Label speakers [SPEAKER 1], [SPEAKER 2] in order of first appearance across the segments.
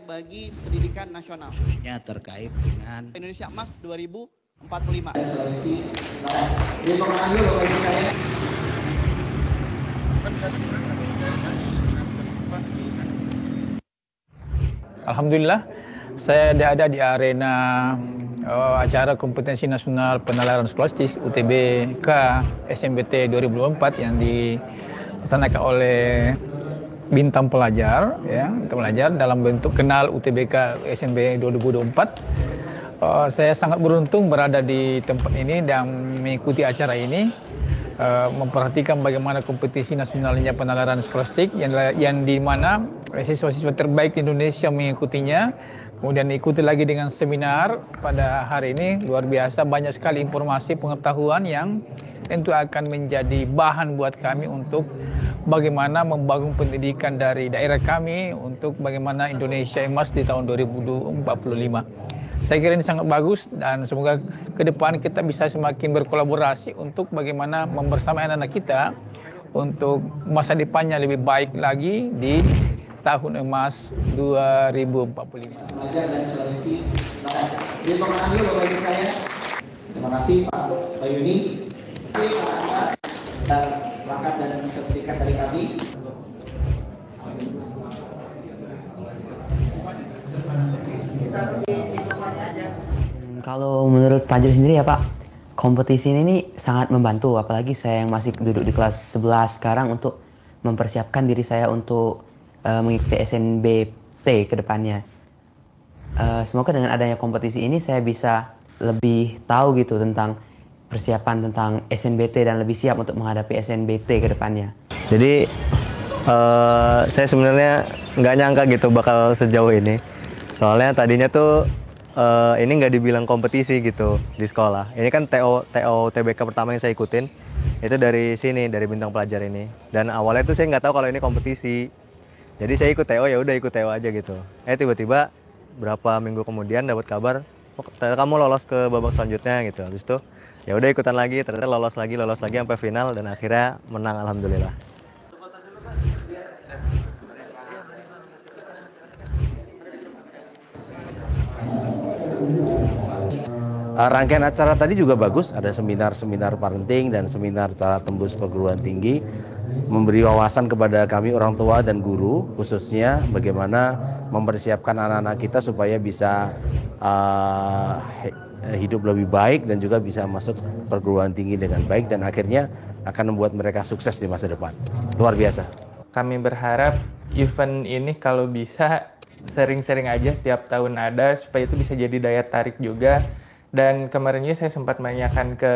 [SPEAKER 1] bagi pendidikan nasional.
[SPEAKER 2] Ya, terkait dengan
[SPEAKER 1] Indonesia Emas 2045.
[SPEAKER 3] Alhamdulillah, saya ada di arena acara kompetensi nasional penalaran skolastik UTBK SMBT 2024 yang dilaksanakan oleh bintang pelajar, ya, bintang pelajar dalam bentuk kenal UTBK SMB 2024. Saya sangat beruntung berada di tempat ini dan mengikuti acara ini, memperhatikan bagaimana kompetisi nasionalnya penalaran skolastik yang di mana siswa-siswa terbaik di Indonesia mengikutinya. Kemudian ikuti lagi dengan seminar pada hari ini, luar biasa banyak sekali informasi pengetahuan yang tentu akan menjadi bahan buat kami untuk bagaimana membangun pendidikan dari daerah kami untuk bagaimana Indonesia emas di tahun 2045. Saya kira ini sangat bagus dan semoga ke depan kita bisa semakin berkolaborasi untuk bagaimana membersamai anak-anak kita untuk masa depannya lebih baik lagi di tahun emas 2045.
[SPEAKER 1] Terima kasih Pak Bayuni. Plakat dan sertifikat dari kami.
[SPEAKER 4] Kalau menurut pelajar sendiri ya Pak, kompetisi ini sangat membantu, apalagi saya yang masih duduk di kelas 11 sekarang untuk mempersiapkan diri saya untuk mengikuti SNBT ke depannya. Semoga dengan adanya kompetisi ini saya bisa lebih tahu gitu tentang persiapan tentang SNBT dan lebih siap untuk menghadapi SNBT ke depannya.
[SPEAKER 5] Jadi saya sebenarnya nggak nyangka gitu bakal sejauh ini. Soalnya tadinya tuh ini nggak dibilang kompetisi gitu di sekolah. Ini kan TO TBK pertama yang saya ikutin. Itu dari sini, dari bintang pelajar ini. Dan awalnya tuh saya nggak tahu kalau ini kompetisi. Jadi saya ikut TO, ya udah ikut TO aja gitu. Tiba-tiba berapa minggu kemudian dapat kabar, oh, ternyata kamu lolos ke babak selanjutnya gitu. Habis itu ya udah ikutan lagi, ternyata lolos lagi sampai final dan akhirnya menang, alhamdulillah.
[SPEAKER 2] rangkaian acara tadi juga bagus, ada seminar-seminar parenting dan seminar cara tembus perguruan tinggi, memberi wawasan kepada kami orang tua dan guru, khususnya bagaimana mempersiapkan anak-anak kita supaya bisa hidup lebih baik dan juga bisa masuk perguruan tinggi dengan baik dan akhirnya akan membuat mereka sukses di masa depan. Luar biasa.
[SPEAKER 6] Kami berharap event ini kalau bisa sering-sering aja tiap tahun ada supaya itu bisa jadi daya tarik juga. Dan kemarin juga saya sempat menanyakan ke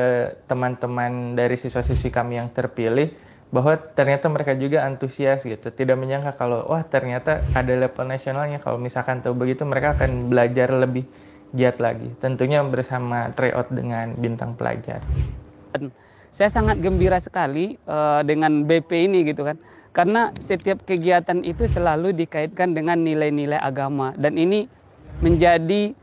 [SPEAKER 6] teman-teman dari siswa-siswi kami yang terpilih bahwa ternyata mereka juga antusias gitu. Tidak menyangka kalau wah ternyata ada level nasionalnya. Kalau misalkan tahu begitu mereka akan belajar lebih giat lagi. Tentunya bersama tryout dengan bintang pelajar.
[SPEAKER 7] Saya sangat gembira sekali dengan BP ini gitu kan. Karena setiap kegiatan itu selalu dikaitkan dengan nilai-nilai agama dan ini menjadi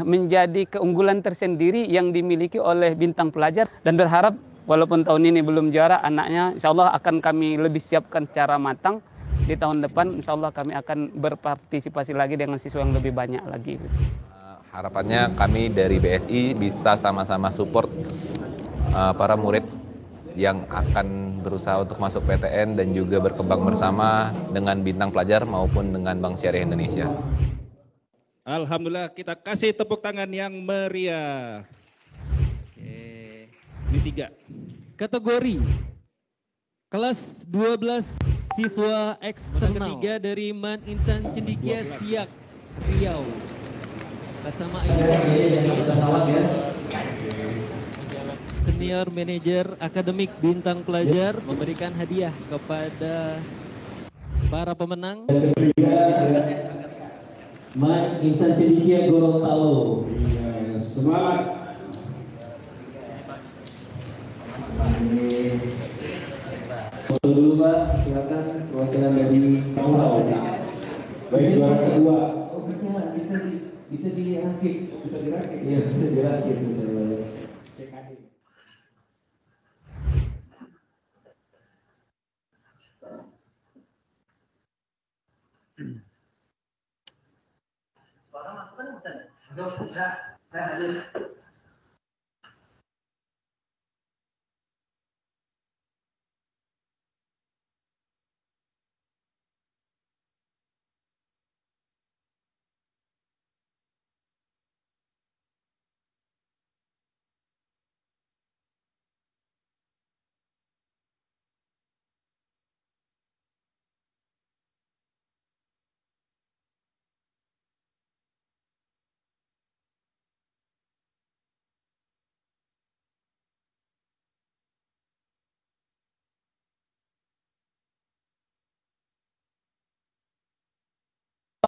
[SPEAKER 7] menjadi keunggulan tersendiri yang dimiliki oleh bintang pelajar dan berharap walaupun tahun ini belum juara, anaknya insya Allah akan kami lebih siapkan secara matang. Di tahun depan insya Allah kami akan berpartisipasi lagi dengan siswa yang lebih banyak lagi.
[SPEAKER 8] Harapannya kami dari BSI bisa sama-sama support para murid yang akan berusaha untuk masuk PTN dan juga berkembang bersama dengan bintang pelajar maupun dengan Bank Syariah Indonesia.
[SPEAKER 9] Alhamdulillah, kita kasih tepuk tangan yang meriah. Ini 3.
[SPEAKER 10] Kategori kelas 12 siswa eksternal ketiga dari Man Insan Cendikia Siak Riau. Atas nama Senior Manager Akademik Bintang Pelajar memberikan hadiah kepada para pemenang.
[SPEAKER 11] Man Insan Cendikia Gorontalo.
[SPEAKER 9] Semangat.
[SPEAKER 11] Dulu Pak, silakan perwakilan dari Pulau.
[SPEAKER 9] Baik, juara kedua.
[SPEAKER 11] Oh bisa dirakit. Iya bisa dirakit.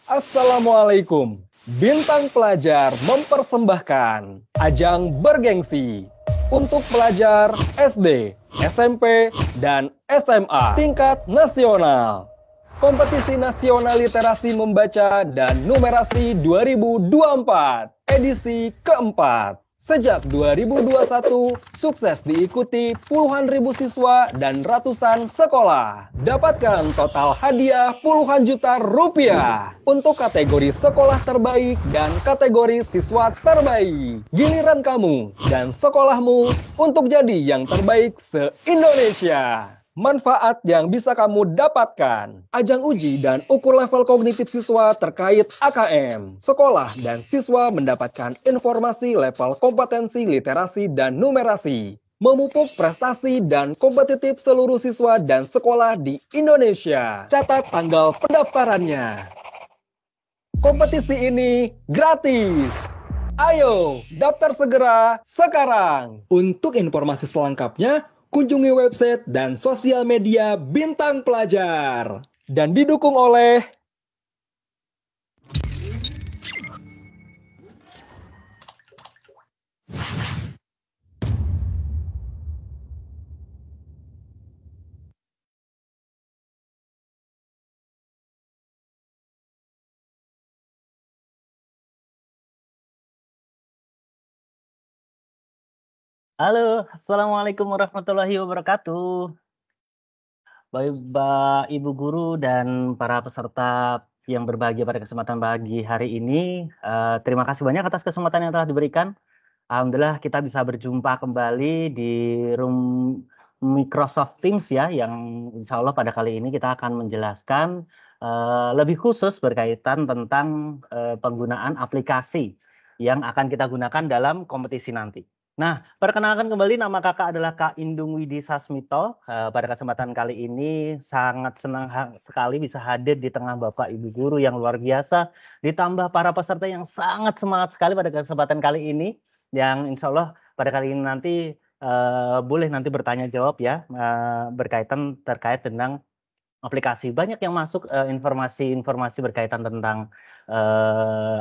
[SPEAKER 12] Assalamualaikum. Bintang Pelajar mempersembahkan ajang bergengsi untuk pelajar SD, SMP, dan SMA tingkat nasional. Kompetisi Nasional Literasi Membaca dan Numerasi 2024, edisi keempat. Sejak 2021, sukses diikuti puluhan ribu siswa dan ratusan sekolah. Dapatkan total hadiah puluhan juta rupiah untuk kategori sekolah terbaik dan kategori siswa terbaik. Giliran kamu dan sekolahmu untuk jadi yang terbaik se-Indonesia. Manfaat yang bisa kamu dapatkan. Ajang uji dan ukur level kognitif siswa terkait AKM. Sekolah dan siswa mendapatkan informasi level kompetensi literasi dan numerasi. Memupuk prestasi dan kompetitif seluruh siswa dan sekolah di Indonesia. Catat tanggal pendaftarannya. Kompetisi ini gratis. Ayo, daftar segera sekarang. Untuk informasi selengkapnya, kunjungi website dan sosial media Bintang Pelajar. Dan didukung oleh
[SPEAKER 13] Halo, Assalamualaikum warahmatullahi wabarakatuh. Bapak, Ibu Guru, dan para peserta yang berbahagia pada kesempatan pagi hari ini, terima kasih banyak atas kesempatan yang telah diberikan. Alhamdulillah kita bisa berjumpa kembali di room Microsoft Teams ya, yang insya Allah pada kali ini kita akan menjelaskan lebih khusus berkaitan tentang penggunaan aplikasi yang akan kita gunakan dalam kompetisi nanti. Nah, perkenalkan kembali, nama kakak adalah Kak Indung Widi Sasmito. Pada kesempatan kali ini sangat senang sekali bisa hadir di tengah Bapak Ibu Guru yang luar biasa, ditambah para peserta yang sangat semangat sekali pada kesempatan kali ini, yang insya Allah pada kali ini nanti boleh nanti bertanya jawab ya, terkait tentang aplikasi. Banyak yang masuk informasi-informasi berkaitan tentang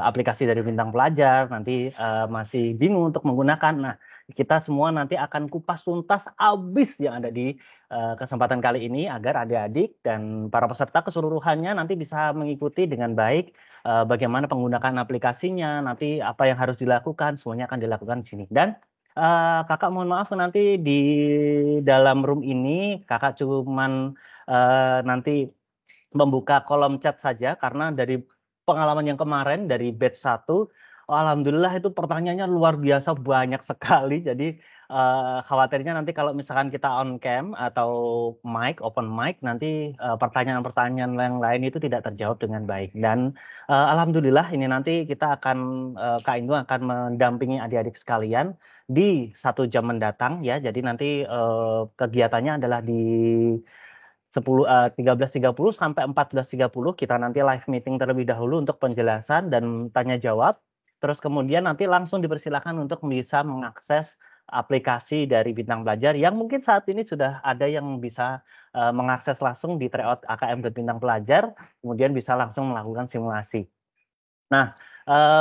[SPEAKER 13] aplikasi dari Bintang Pelajar, nanti masih bingung untuk menggunakan. Nah, kita semua nanti akan kupas tuntas abis yang ada di kesempatan kali ini agar adik-adik dan para peserta keseluruhannya nanti bisa mengikuti dengan baik bagaimana penggunaan aplikasinya, nanti apa yang harus dilakukan, semuanya akan dilakukan di sini. Dan kakak mohon maaf nanti di dalam room ini kakak cuman nanti membuka kolom chat saja karena dari pengalaman yang kemarin dari batch 1, alhamdulillah itu pertanyaannya luar biasa banyak sekali. Jadi khawatirnya nanti kalau misalkan kita on cam atau open mic, nanti pertanyaan-pertanyaan yang lain itu tidak terjawab dengan baik. Dan alhamdulillah ini nanti kita akan Kak Indung akan mendampingi adik-adik sekalian di 1 jam mendatang ya. Jadi nanti kegiatannya adalah di 13.30 sampai 14.30 kita nanti live meeting terlebih dahulu untuk penjelasan dan tanya jawab. Terus kemudian nanti langsung dipersilakan untuk bisa mengakses aplikasi dari Bintang Pelajar yang mungkin saat ini sudah ada yang bisa mengakses langsung di tryout AKM Bintang Pelajar, kemudian bisa langsung melakukan simulasi. Nah,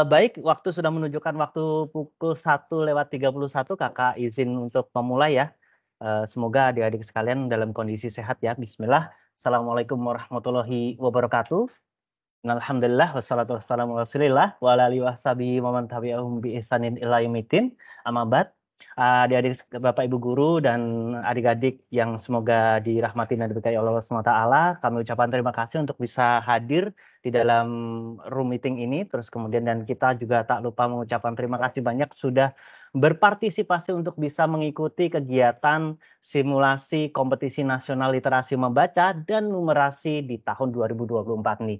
[SPEAKER 13] baik, waktu sudah menunjukkan waktu pukul 1:31, kakak izin untuk memulai ya. Semoga adik-adik sekalian dalam kondisi sehat ya. Bismillah. Assalamualaikum warahmatullahi wabarakatuh. Alhamdulillah wassalatu wassalamu ala Rasulillah wa ala alihi washabihi wa man tabi'ahum bi ihsanin ila yaumil din. Amma ba'd. Adik-adik Bapak Ibu guru dan adik-adik yang semoga dirahmati dan diberkahi Allah SWT, kami ucapkan terima kasih untuk bisa hadir di dalam room meeting ini. Terus kemudian dan kita juga tak lupa mengucapkan terima kasih banyak sudah berpartisipasi untuk bisa mengikuti kegiatan simulasi kompetisi nasional literasi membaca dan numerasi di tahun 2024 nih.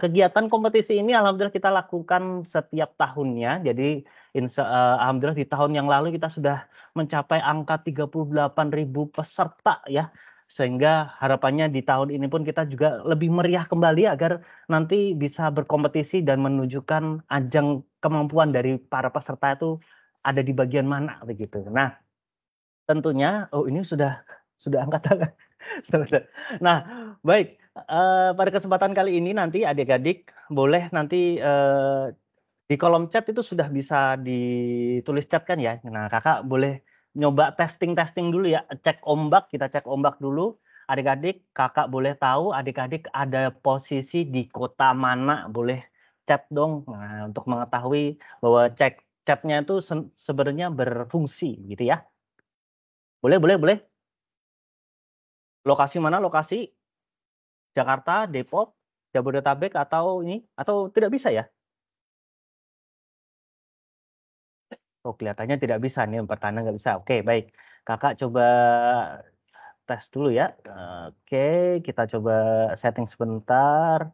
[SPEAKER 13] Kegiatan kompetisi ini alhamdulillah kita lakukan setiap tahunnya. Jadi alhamdulillah di tahun yang lalu kita sudah mencapai angka 38.000 peserta ya. Sehingga harapannya di tahun ini pun kita juga lebih meriah kembali agar nanti bisa berkompetisi dan menunjukkan ajang kemampuan dari para peserta itu ada di bagian mana begitu. Nah, tentunya ini sudah angkat tangan. Nah, baik, pada kesempatan kali ini nanti adik-adik boleh nanti di kolom chat itu sudah bisa ditulis chat kan ya. Nah, kakak boleh nyoba testing dulu ya, kita cek ombak dulu. Adik-adik, kakak boleh tahu adik-adik ada posisi di kota mana, boleh chat dong. Nah, untuk mengetahui bahwa chatnya itu sebenarnya berfungsi gitu ya. Boleh. Lokasi mana? Lokasi Jakarta, Depok, Jabodetabek atau tidak bisa ya? Oh, kelihatannya tidak bisa nih, pertanyaan nggak bisa. Oke, baik. Kakak coba tes dulu ya. Oke, kita coba setting sebentar.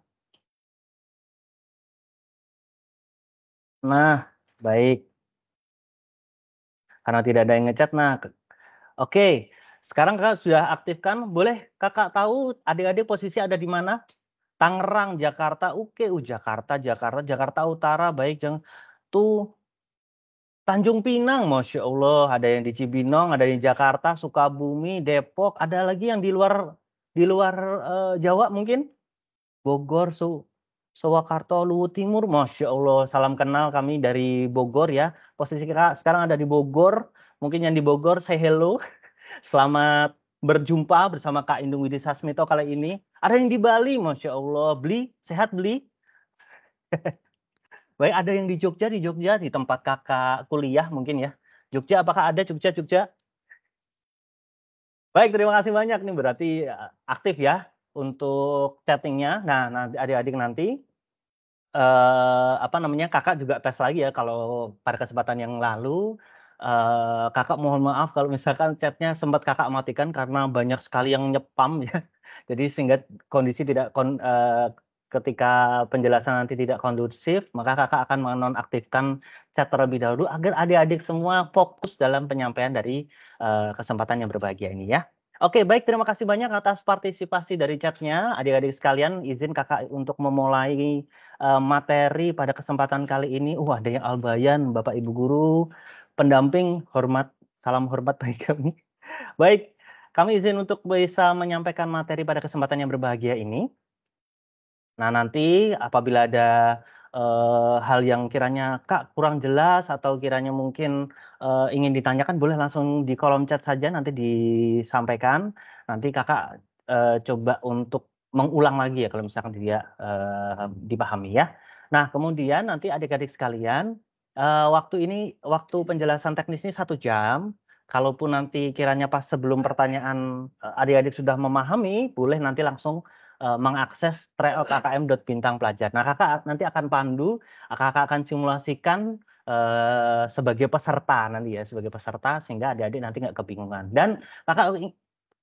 [SPEAKER 13] Nah, baik. Karena tidak ada yang ngechat, nah. Oke, sekarang kakak sudah aktifkan. Boleh kakak tahu adik-adik posisi ada di mana? Tangerang, Jakarta. Oke, Jakarta Utara. Baik, tuh Tanjung Pinang, Masya Allah, ada yang di Cibinong, ada yang di Jakarta, Sukabumi, Depok, ada lagi yang di luar Jawa mungkin, Bogor, Surakarta, Luwu Timur, Masya Allah, salam kenal kami dari Bogor ya. Posisi kita sekarang ada di Bogor, mungkin yang di Bogor, say hello, selamat berjumpa bersama Kak Indung Widi Sasmito kali ini. Ada yang di Bali, Masya Allah, sehat Beli? Baik, ada yang di Jogja, di tempat kakak kuliah mungkin ya. Jogja, apakah ada Jogja? Baik, terima kasih banyak nih, berarti aktif ya untuk chattingnya. Nah, adik-adik nanti kakak juga tes lagi ya kalau pada kesempatan yang lalu. Kakak mohon maaf kalau misalkan chatnya sempat kakak matikan karena banyak sekali yang nyepam ya. Jadi sehingga kondisi ketika penjelasan nanti tidak kondusif, maka kakak akan menonaktifkan chat terlebih dahulu agar adik-adik semua fokus dalam penyampaian dari kesempatan yang berbahagia ini ya. Oke, baik, terima kasih banyak atas partisipasi dari chatnya. Adik-adik sekalian, izin kakak untuk memulai materi pada kesempatan kali ini. Ada yang Albayan, Bapak Ibu Guru, pendamping, salam hormat bagi kami. Baik, kami izin untuk bisa menyampaikan materi pada kesempatan yang berbahagia ini. Nah, nanti apabila ada hal yang kiranya Kak kurang jelas atau kiranya mungkin ingin ditanyakan, boleh langsung di kolom chat saja, nanti disampaikan. Nanti kakak coba untuk mengulang lagi ya kalau misalkan dia dipahami ya. Nah, kemudian nanti adik-adik sekalian, waktu penjelasan teknis ini 1 jam. Kalaupun nanti kiranya pas sebelum pertanyaan adik-adik sudah memahami, boleh nanti langsung mengakses tryout kkm.bintangpelajar. Nah, kakak nanti akan pandu, kakak akan simulasikan sebagai peserta nanti ya, sehingga adik-adik nanti nggak kebingungan. Dan kakak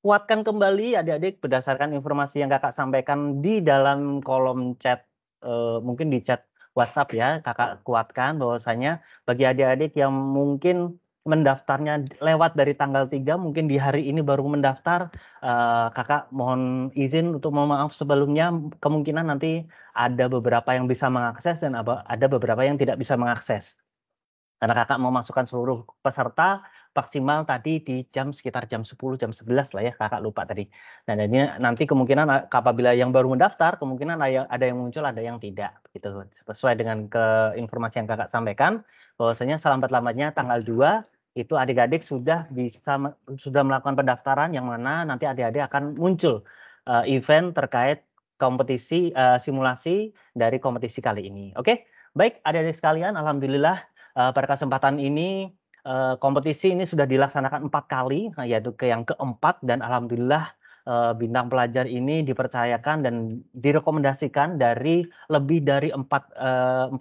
[SPEAKER 13] kuatkan kembali adik-adik berdasarkan informasi yang kakak sampaikan di dalam kolom chat, mungkin di chat WhatsApp ya, kakak kuatkan bahwasanya bagi adik-adik yang mungkin mendaftarnya lewat dari tanggal 3, mungkin di hari ini baru mendaftar, kakak mohon izin untuk mohon maaf sebelumnya, kemungkinan nanti ada beberapa yang bisa mengakses dan ada beberapa yang tidak bisa mengakses. Karena kakak mau masukkan seluruh peserta maksimal tadi di sekitar jam 10, jam 11 lah ya, kakak lupa tadi. Nah, jadi nanti kemungkinan apabila yang baru mendaftar, kemungkinan ada yang muncul, ada yang tidak. Gitu. Sesuai dengan informasi yang kakak sampaikan, bahwasanya selambat-lambatnya tanggal 2, itu adik-adik sudah melakukan pendaftaran, yang mana nanti adik-adik akan muncul event terkait kompetisi simulasi dari kompetisi kali ini. Oke, baik adik-adik sekalian, alhamdulillah pada kesempatan ini kompetisi ini sudah dilaksanakan 4 kali, yaitu yang keempat, dan alhamdulillah bintang pelajar ini dipercayakan dan direkomendasikan dari lebih dari 14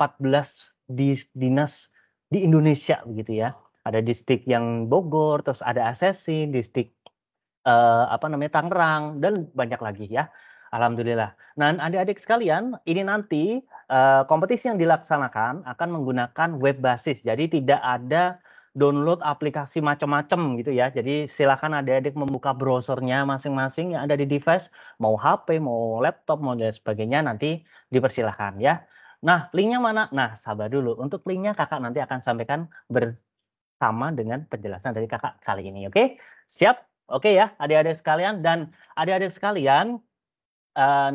[SPEAKER 13] dinas di Indonesia begitu ya. Ada distrik yang Bogor, terus ada ASESI, distrik Tangerang, dan banyak lagi ya. Alhamdulillah. Nah, adik-adik sekalian, ini nanti kompetisi yang dilaksanakan akan menggunakan web basis. Jadi tidak ada download aplikasi macam-macam gitu ya. Jadi silakan adik-adik membuka browsernya masing-masing yang ada di device, mau HP, mau laptop, mau dan sebagainya, nanti dipersilahkan ya. Nah, linknya mana? Nah, sabar dulu. Untuk linknya kakak nanti akan sampaikan bersama dengan penjelasan dari kakak kali ini. Oke? Siap? Oke ya, adik-adik sekalian. Dan adik-adik sekalian,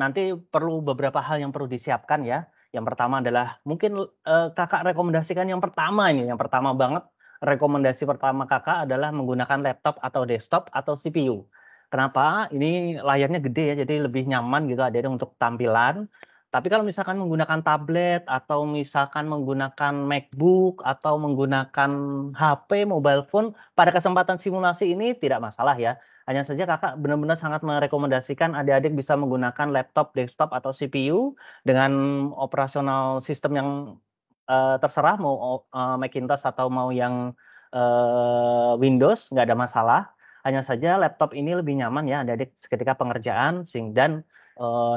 [SPEAKER 13] nanti perlu beberapa hal yang perlu disiapkan ya. Yang pertama adalah mungkin kakak rekomendasikan yang pertama ini, yang pertama banget. Rekomendasi pertama kakak adalah menggunakan laptop atau desktop atau CPU. Kenapa? Ini layarnya gede ya, jadi lebih nyaman gitu adik untuk tampilan. Tapi kalau misalkan menggunakan tablet atau misalkan menggunakan MacBook atau menggunakan HP, mobile phone, pada kesempatan simulasi ini tidak masalah ya. Hanya saja kakak benar-benar sangat merekomendasikan adik-adik bisa menggunakan laptop, desktop, atau CPU dengan operasional sistem yang terserah mau Macintosh atau mau yang Windows, nggak ada masalah. Hanya saja laptop ini lebih nyaman ya adik-adik ketika pengerjaan, dan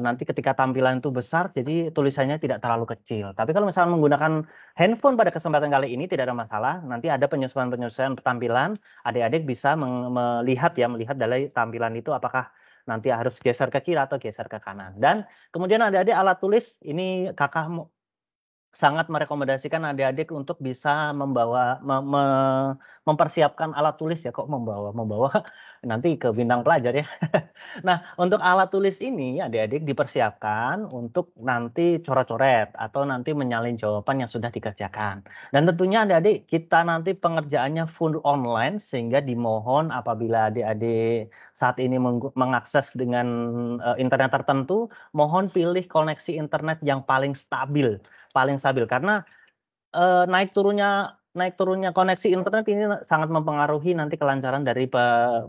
[SPEAKER 13] nanti ketika tampilan itu besar, jadi tulisannya tidak terlalu kecil. Tapi kalau misalnya menggunakan handphone pada kesempatan kali ini tidak ada masalah. Nanti ada penyesuaian-penyesuaian tampilan, adik-adik bisa melihat dari tampilan itu apakah nanti harus geser ke kiri atau geser ke kanan. Dan kemudian adik-adik alat tulis, ini kakak sangat merekomendasikan adik-adik untuk bisa mempersiapkan alat tulis ya, kok membawa nanti ke bintang pelajar ya. Nah, untuk alat tulis ini adik-adik dipersiapkan untuk nanti coret-coret atau nanti menyalin jawaban yang sudah dikerjakan. Dan tentunya adik-adik kita nanti pengerjaannya full online, sehingga dimohon apabila adik-adik saat ini mengakses dengan internet tertentu, mohon pilih koneksi internet yang paling stabil karena naik turunnya koneksi internet ini sangat mempengaruhi nanti kelancaran dari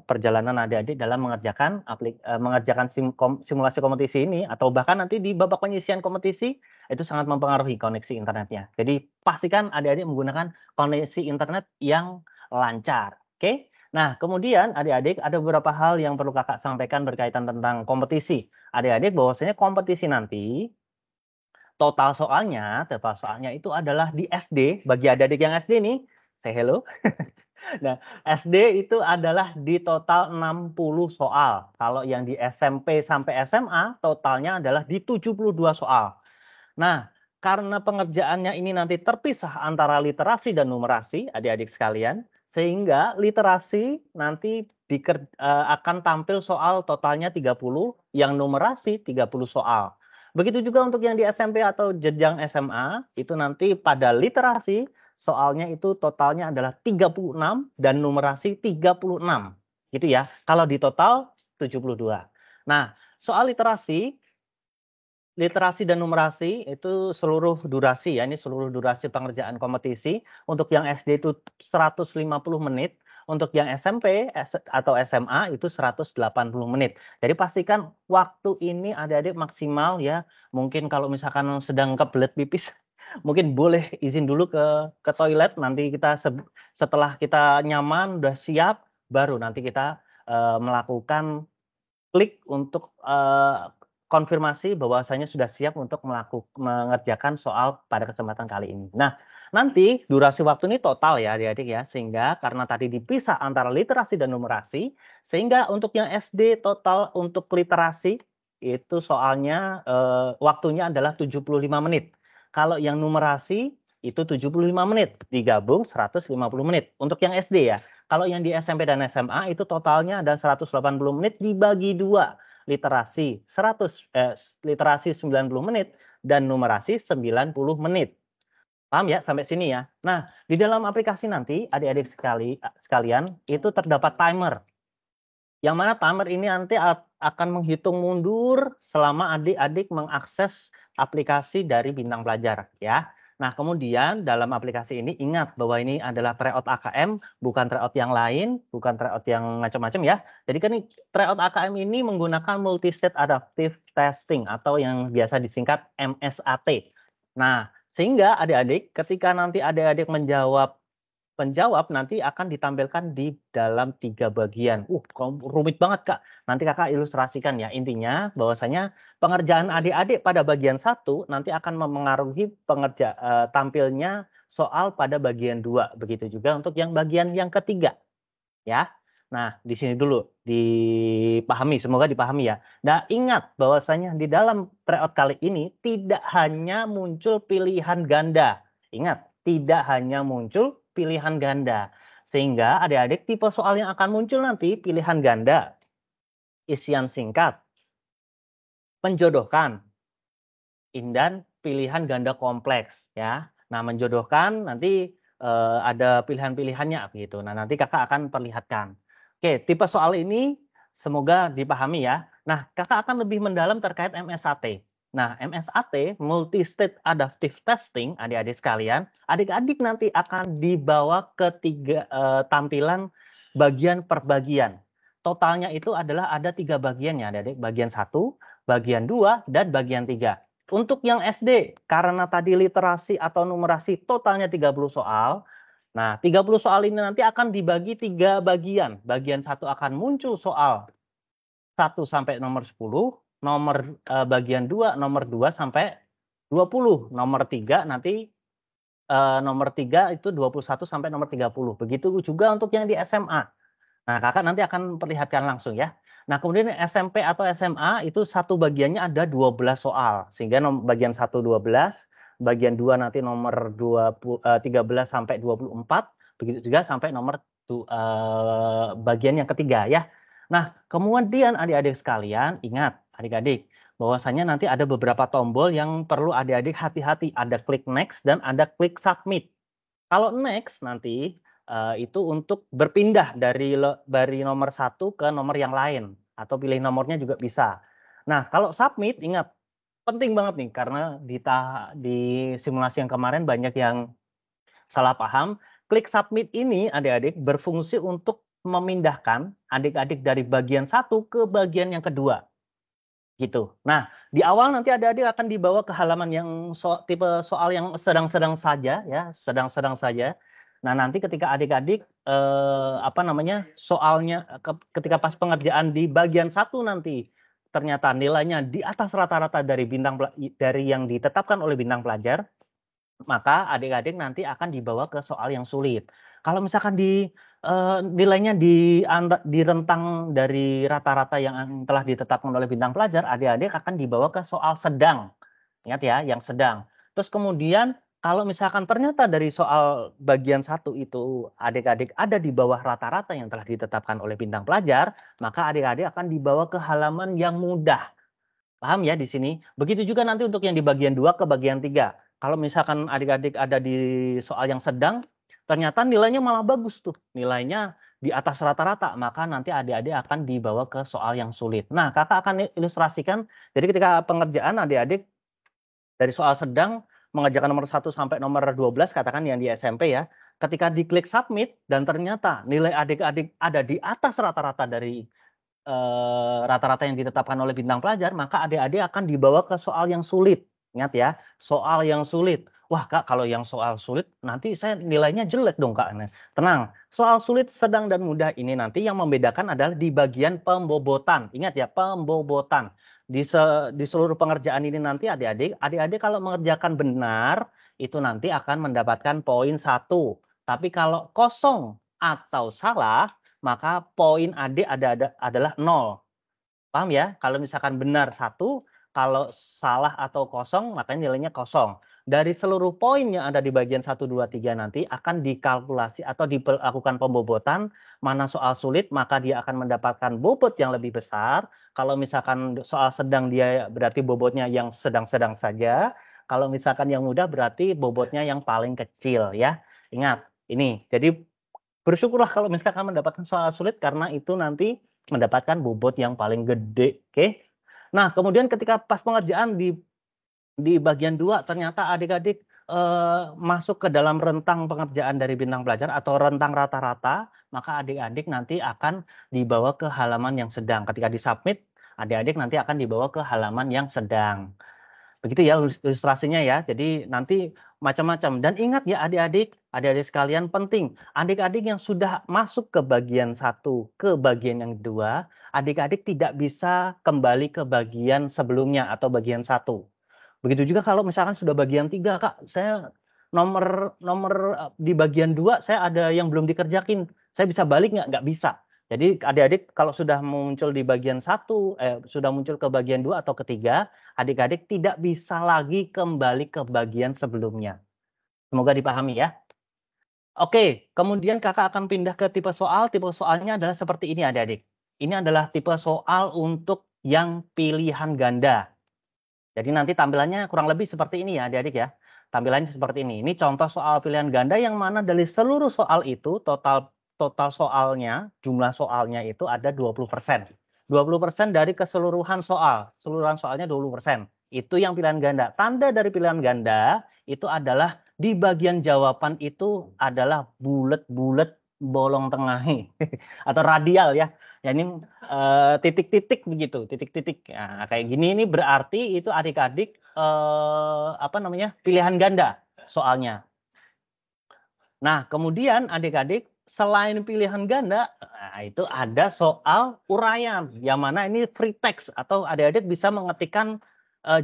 [SPEAKER 13] perjalanan adik-adik dalam mengerjakan simulasi kompetisi ini, atau bahkan nanti di babak penyisian kompetisi itu sangat mempengaruhi koneksi internetnya. Jadi pastikan adik-adik menggunakan koneksi internet yang lancar. Oke? Nah, kemudian adik-adik ada beberapa hal yang perlu kakak sampaikan berkaitan tentang kompetisi. Adik-adik bahwasanya kompetisi nanti total soalnya itu adalah di SD. Bagi adik-adik yang SD nih, say hello. Nah, SD itu adalah di total 60 soal. Kalau yang di SMP sampai SMA, totalnya adalah di 72 soal. Nah, karena pengerjaannya ini nanti terpisah antara literasi dan numerasi, adik-adik sekalian, sehingga literasi nanti akan tampil soal totalnya 30, yang numerasi 30 soal. Begitu juga untuk yang di SMP atau jenjang SMA, itu nanti pada literasi soalnya itu totalnya adalah 36 dan numerasi 36. Gitu ya. Kalau di total 72. Nah, soal literasi dan numerasi itu seluruh durasi ya, ini seluruh durasi pengerjaan kompetisi. Untuk yang SD itu 150 menit. Untuk yang SMP atau SMA itu 180 menit. Jadi pastikan waktu ini adik-adik maksimal ya. Mungkin kalau misalkan sedang kebelet pipis, mungkin boleh izin dulu ke toilet. Nanti kita setelah kita nyaman, udah siap, baru nanti kita melakukan klik untuk konfirmasi bahwasanya sudah siap untuk mengerjakan soal pada kesempatan kali ini. Nah, nanti durasi waktu ini total ya adik-adik ya, sehingga karena tadi dipisah antara literasi dan numerasi, sehingga untuk yang SD total untuk literasi itu soalnya waktunya adalah 75 menit. Kalau yang numerasi itu 75 menit, digabung 150 menit. Untuk yang SD ya. Kalau yang di SMP dan SMA itu totalnya ada 180 menit dibagi 2. Literasi 90 menit dan numerasi 90 menit. Paham ya sampai sini ya? Nah, di dalam aplikasi nanti adik-adik sekalian itu terdapat timer. Yang mana timer ini nanti akan menghitung mundur selama adik-adik mengakses aplikasi dari Bintang Pelajar ya. Nah, kemudian dalam aplikasi ini ingat bahwa ini adalah tryout AKM, bukan tryout yang lain, bukan tryout yang macam-macam ya. Jadi kan tryout AKM ini menggunakan multi-state adaptive testing atau yang biasa disingkat MSAT. Nah, sehingga adik-adik ketika nanti adik-adik menjawab nanti akan ditampilkan di dalam 3 bagian. Rumit banget Kak. Nanti Kakak ilustrasikan ya. Intinya bahwasanya pengerjaan adik-adik pada bagian 1 nanti akan memengaruhi tampilnya soal pada bagian 2. Begitu juga untuk yang bagian yang ketiga. Ya. Nah, di sini dulu dipahami, semoga dipahami ya. Nah, ingat bahwasanya di dalam tryout kali ini tidak hanya muncul pilihan ganda. Ingat, tidak hanya muncul pilihan ganda. Sehingga adik-adik tipe soal yang akan muncul nanti pilihan ganda, isian singkat, menjodohkan, dan pilihan ganda kompleks ya. Nah, menjodohkan nanti ada pilihan-pilihannya gitu. Nah, nanti Kakak akan perlihatkan. Oke, tipe soal ini semoga dipahami ya. Nah, Kakak akan lebih mendalam terkait MSAT. Nah, MSAT, Multi-State Adaptive Testing, adik-adik sekalian, adik-adik nanti akan dibawa ke 3 tampilan bagian per bagian. Totalnya itu adalah ada 3 bagiannya, adik-adik. Bagian 1, bagian 2, dan bagian 3. Untuk yang SD, karena tadi literasi atau numerasi totalnya 30 soal, nah 30 soal ini nanti akan dibagi 3 bagian. Bagian 1 akan muncul soal 1 sampai nomor 10, bagian 2 nomor 2 sampai 20. Nomor 3 nanti nomor 3 itu 21 sampai nomor 30. Begitu juga untuk yang di SMA. Nah, Kakak nanti akan perlihatkan langsung ya. Nah, kemudian SMP atau SMA itu satu bagiannya ada 12 soal. Sehingga bagian 1 12, bagian 2 nanti nomor 13 sampai 24, begitu juga sampai nomor bagian yang ketiga ya. Nah, kemudian adik-adik sekalian, ingat adik-adik, bahwasanya nanti ada beberapa tombol yang perlu adik-adik hati-hati. Ada klik next dan ada klik submit. Kalau next nanti itu untuk berpindah dari nomor 1 ke nomor yang lain. Atau pilih nomornya juga bisa. Nah, kalau submit, ingat, penting banget nih. Karena di simulasi yang kemarin banyak yang salah paham. Klik submit ini adik-adik berfungsi untuk memindahkan adik-adik dari bagian 1 ke bagian yang kedua. Gitu. Nah, di awal nanti adik-adik akan dibawa ke halaman yang tipe soal yang sedang-sedang saja ya, sedang-sedang saja. Nah, nanti ketika adik-adik soalnya ketika pas pengerjaan di bagian 1 nanti ternyata nilainya di atas rata-rata dari yang ditetapkan oleh bintang pelajar, maka adik-adik nanti akan dibawa ke soal yang sulit. Kalau misalkan nilainya di rentang dari rata-rata yang telah ditetapkan oleh bintang pelajar, adik-adik akan dibawa ke soal sedang. Ingat ya, yang sedang. Terus kemudian kalau misalkan ternyata dari soal bagian 1 itu adik-adik ada di bawah rata-rata yang telah ditetapkan oleh bintang pelajar, maka adik-adik akan dibawa ke halaman yang mudah. Paham ya di sini? Begitu juga nanti untuk yang di bagian 2 ke bagian 3. Kalau misalkan adik-adik ada di soal yang sedang, ternyata nilainya malah bagus tuh. Nilainya di atas rata-rata, maka nanti adik-adik akan dibawa ke soal yang sulit. Nah, Kakak akan ilustrasikan. Jadi ketika pengerjaan adik-adik dari soal sedang mengerjakan nomor 1 sampai nomor 12, katakan yang di SMP ya. Ketika diklik submit dan ternyata nilai adik-adik ada di atas rata-rata dari rata-rata yang ditetapkan oleh bintang pelajar, maka adik-adik akan dibawa ke soal yang sulit. Ingat ya, soal yang sulit. Wah Kak, kalau yang soal sulit nanti saya nilainya jelek dong Kak. Tenang, soal sulit, sedang, dan mudah ini nanti yang membedakan adalah di bagian pembobotan. Ingat ya, pembobotan. Di seluruh pengerjaan ini nanti adik-adik kalau mengerjakan benar, itu nanti akan mendapatkan poin 1. Tapi kalau kosong atau salah, maka poin adik adalah 0. Paham ya? Kalau misalkan benar 1, kalau salah atau kosong, maka nilainya kosong. Dari seluruh poin yang ada di bagian 1, 2, 3 nanti akan dikalkulasi atau dilakukan pembobotan. Mana soal sulit, maka dia akan mendapatkan bobot yang lebih besar. Kalau misalkan soal sedang, dia berarti bobotnya yang sedang-sedang saja. Kalau misalkan yang mudah, berarti bobotnya yang paling kecil ya. Ingat, ini. Jadi bersyukurlah kalau misalkan mendapatkan soal sulit, karena itu nanti mendapatkan bobot yang paling gede. Oke? Nah, kemudian ketika pas pengerjaan di bagian 2 ternyata adik-adik masuk ke dalam rentang pengerjaan dari bintang pelajar atau rentang rata-rata, maka adik-adik nanti akan dibawa ke halaman yang sedang. Ketika disubmit, adik-adik nanti akan dibawa ke halaman yang sedang. Begitu ya ilustrasinya ya. Jadi nanti macam-macam. Dan ingat ya adik-adik sekalian penting. Adik-adik yang sudah masuk ke bagian 1, ke bagian yang 2, adik-adik tidak bisa kembali ke bagian sebelumnya atau bagian 1. Begitu juga kalau misalkan sudah bagian 3, Kak, saya nomor di bagian 2 saya ada yang belum dikerjakin. Saya bisa balik nggak? Nggak bisa. Jadi adik-adik kalau sudah muncul di bagian 1, sudah muncul ke bagian 2 atau ketiga, adik-adik tidak bisa lagi kembali ke bagian sebelumnya. Semoga dipahami ya. Oke, kemudian kakak akan pindah ke tipe soal. Tipe soalnya adalah seperti ini adik-adik. Ini adalah tipe soal untuk yang pilihan ganda. Jadi nanti tampilannya kurang lebih seperti ini ya adik-adik ya. Tampilannya seperti ini. Ini contoh soal pilihan ganda yang mana dari seluruh soal itu total soalnya, jumlah soalnya itu ada 20%. 20% dari keseluruhan soal. Keseluruhan soalnya 20%. Itu yang pilihan ganda. Tanda dari pilihan ganda itu adalah di bagian jawaban itu adalah bulat-bulat bolong tengah atau radial ya. Ya ini titik-titik begitu, titik-titik. Nah, kayak gini ini berarti itu adik-adik pilihan ganda soalnya. Nah, kemudian adik-adik selain pilihan ganda, itu ada soal uraian, yang mana ini free text atau adik-adik bisa mengetikkan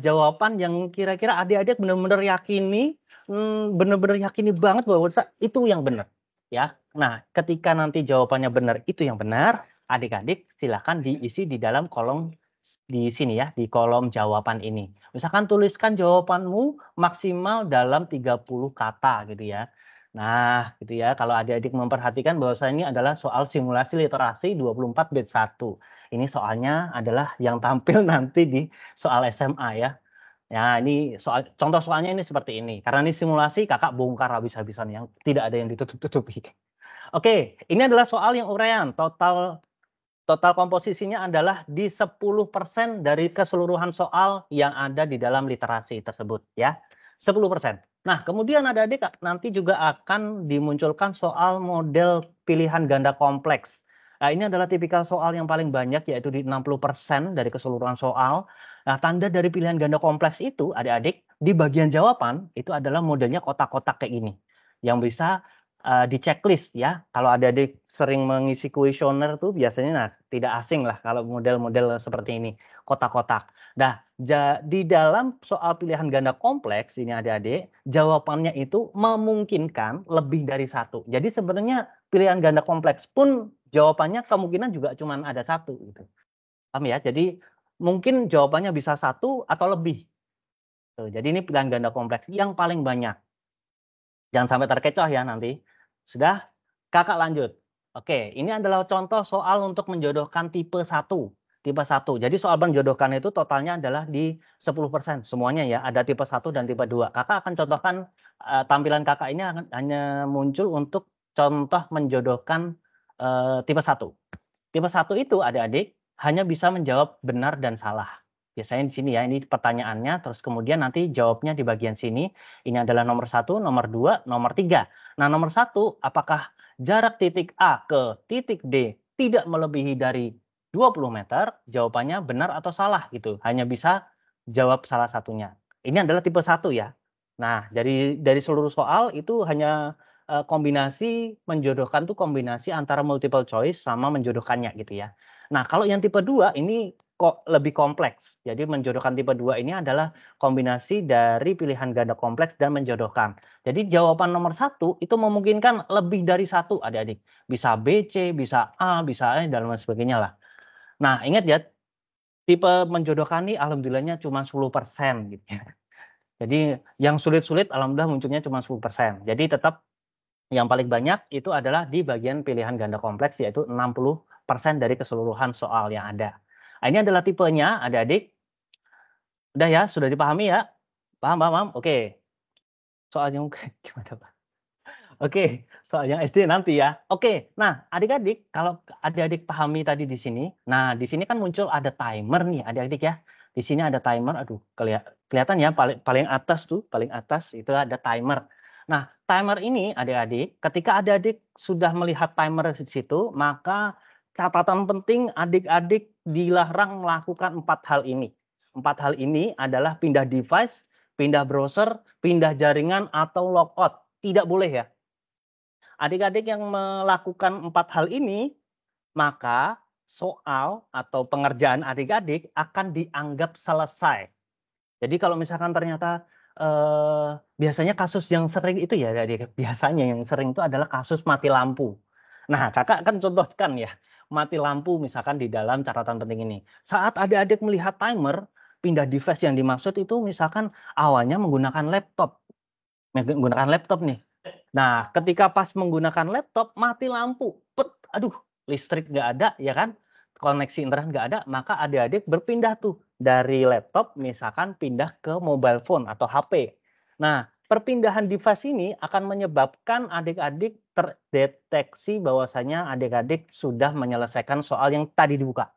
[SPEAKER 13] jawaban yang kira-kira adik-adik benar-benar yakini, banget bahwa itu yang benar, ya. Nah, ketika nanti jawabannya benar, itu yang benar, adik-adik silakan diisi di dalam kolom di sini ya, di kolom jawaban ini. Misalkan tuliskan jawabanmu maksimal dalam 30 kata gitu ya. Nah, gitu ya. Kalau adik-adik memperhatikan bahwa ini adalah soal simulasi literasi 24 bit 1. Ini soalnya adalah yang tampil nanti di soal SMA ya. Ya, ini contoh soalnya ini seperti ini. Karena ini simulasi, kakak bongkar habis-habisan yang tidak ada yang ditutup-tutupi. Oke, ini adalah soal yang uraian. Total komposisinya adalah di 10% dari keseluruhan soal yang ada di dalam literasi tersebut ya. 10%. Nah, kemudian adik-adik nanti juga akan dimunculkan soal model pilihan ganda kompleks. Nah, ini adalah tipikal soal yang paling banyak, yaitu di 60% dari keseluruhan soal. Nah, tanda dari pilihan ganda kompleks itu, adik-adik, di bagian jawaban, itu adalah modelnya kotak-kotak kayak gini. Yang bisa di checklist ya. Kalau adik-adik sering mengisi kuesioner tuh biasanya nah, tidak asing lah kalau model-model seperti ini, kotak-kotak. Nah, di dalam soal pilihan ganda kompleks ini adik-adik, jawabannya itu memungkinkan lebih dari 1. Jadi sebenarnya pilihan ganda kompleks pun jawabannya kemungkinan juga cuma ada 1 gitu. Paham ya? Jadi mungkin jawabannya bisa 1 atau lebih. Tuh, jadi ini pilihan ganda kompleks yang paling banyak. Jangan sampai terkecoh ya nanti. Sudah? Kakak lanjut. Oke, ini adalah contoh soal untuk menjodohkan tipe 1. Tipe 1. Jadi soal menjodohkan itu totalnya adalah di 10%. Semuanya ya, ada tipe 1 dan tipe 2. Kakak akan contohkan, tampilan kakak ini hanya muncul untuk contoh menjodohkan tipe 1. Tipe 1 itu adik-adik hanya bisa menjawab benar dan salah. Biasanya di sini ya, ini pertanyaannya, terus kemudian nanti jawabnya di bagian sini. Ini adalah nomor 1, nomor 2, nomor 3. Nah, nomor 1, apakah jarak titik A ke titik D tidak melebihi dari 20 meter? Jawabannya benar atau salah gitu. Hanya bisa jawab salah satunya. Ini adalah tipe 1 ya. Nah, dari seluruh soal itu hanya kombinasi menjodohkan tuh kombinasi antara multiple choice sama menjodohkannya gitu ya. Nah, kalau yang tipe 2 ini kok lebih kompleks. Jadi menjodohkan tipe 2 ini adalah kombinasi dari pilihan ganda kompleks dan menjodohkan. Jadi jawaban nomor 1 itu memungkinkan lebih dari 1 adik-adik. Bisa B, C, bisa A, bisa E, dan lain sebagainya lah. Nah, ingat ya, tipe menjodohkan ini alhamdulillahnya cuma 10% gitu ya. Jadi yang sulit-sulit alhamdulillah munculnya cuma 10%. Jadi tetap yang paling banyak itu adalah di bagian pilihan ganda kompleks, yaitu 60% dari keseluruhan soal yang ada. Nah, ini adalah tipenya, adik-adik. Udah ya, sudah dipahami ya? Paham? Oke. Soalnya gimana Pak? Oke, soalnya SD nanti ya. Oke, nah adik-adik, kalau adik-adik pahami tadi di sini, nah di sini kan muncul ada timer nih adik-adik ya. Di sini ada timer, aduh kelihatan ya paling atas itu ada timer. Nah, timer ini adik-adik, ketika adik-adik sudah melihat timer di situ, maka catatan penting adik-adik dilarang melakukan 4 hal ini. 4 hal ini adalah pindah device, pindah browser, pindah jaringan, atau logout. Tidak boleh ya. Adik-adik yang melakukan 4 hal ini, maka soal atau pengerjaan adik-adik akan dianggap selesai. Jadi kalau misalkan ternyata biasanya kasus yang sering itu ya, biasanya yang sering itu adalah kasus mati lampu. Nah, kakak kan contohkan ya, mati lampu misalkan di dalam catatan penting ini. Saat adik-adik melihat timer, pindah device yang dimaksud itu misalkan awalnya menggunakan laptop nih. Nah, ketika pas menggunakan laptop, mati lampu, aduh, listrik nggak ada, ya kan? Koneksi internet nggak ada, maka adik-adik berpindah tuh dari laptop, misalkan pindah ke mobile phone atau HP. Nah, perpindahan device ini akan menyebabkan adik-adik terdeteksi bahwasanya adik-adik sudah menyelesaikan soal yang tadi dibuka.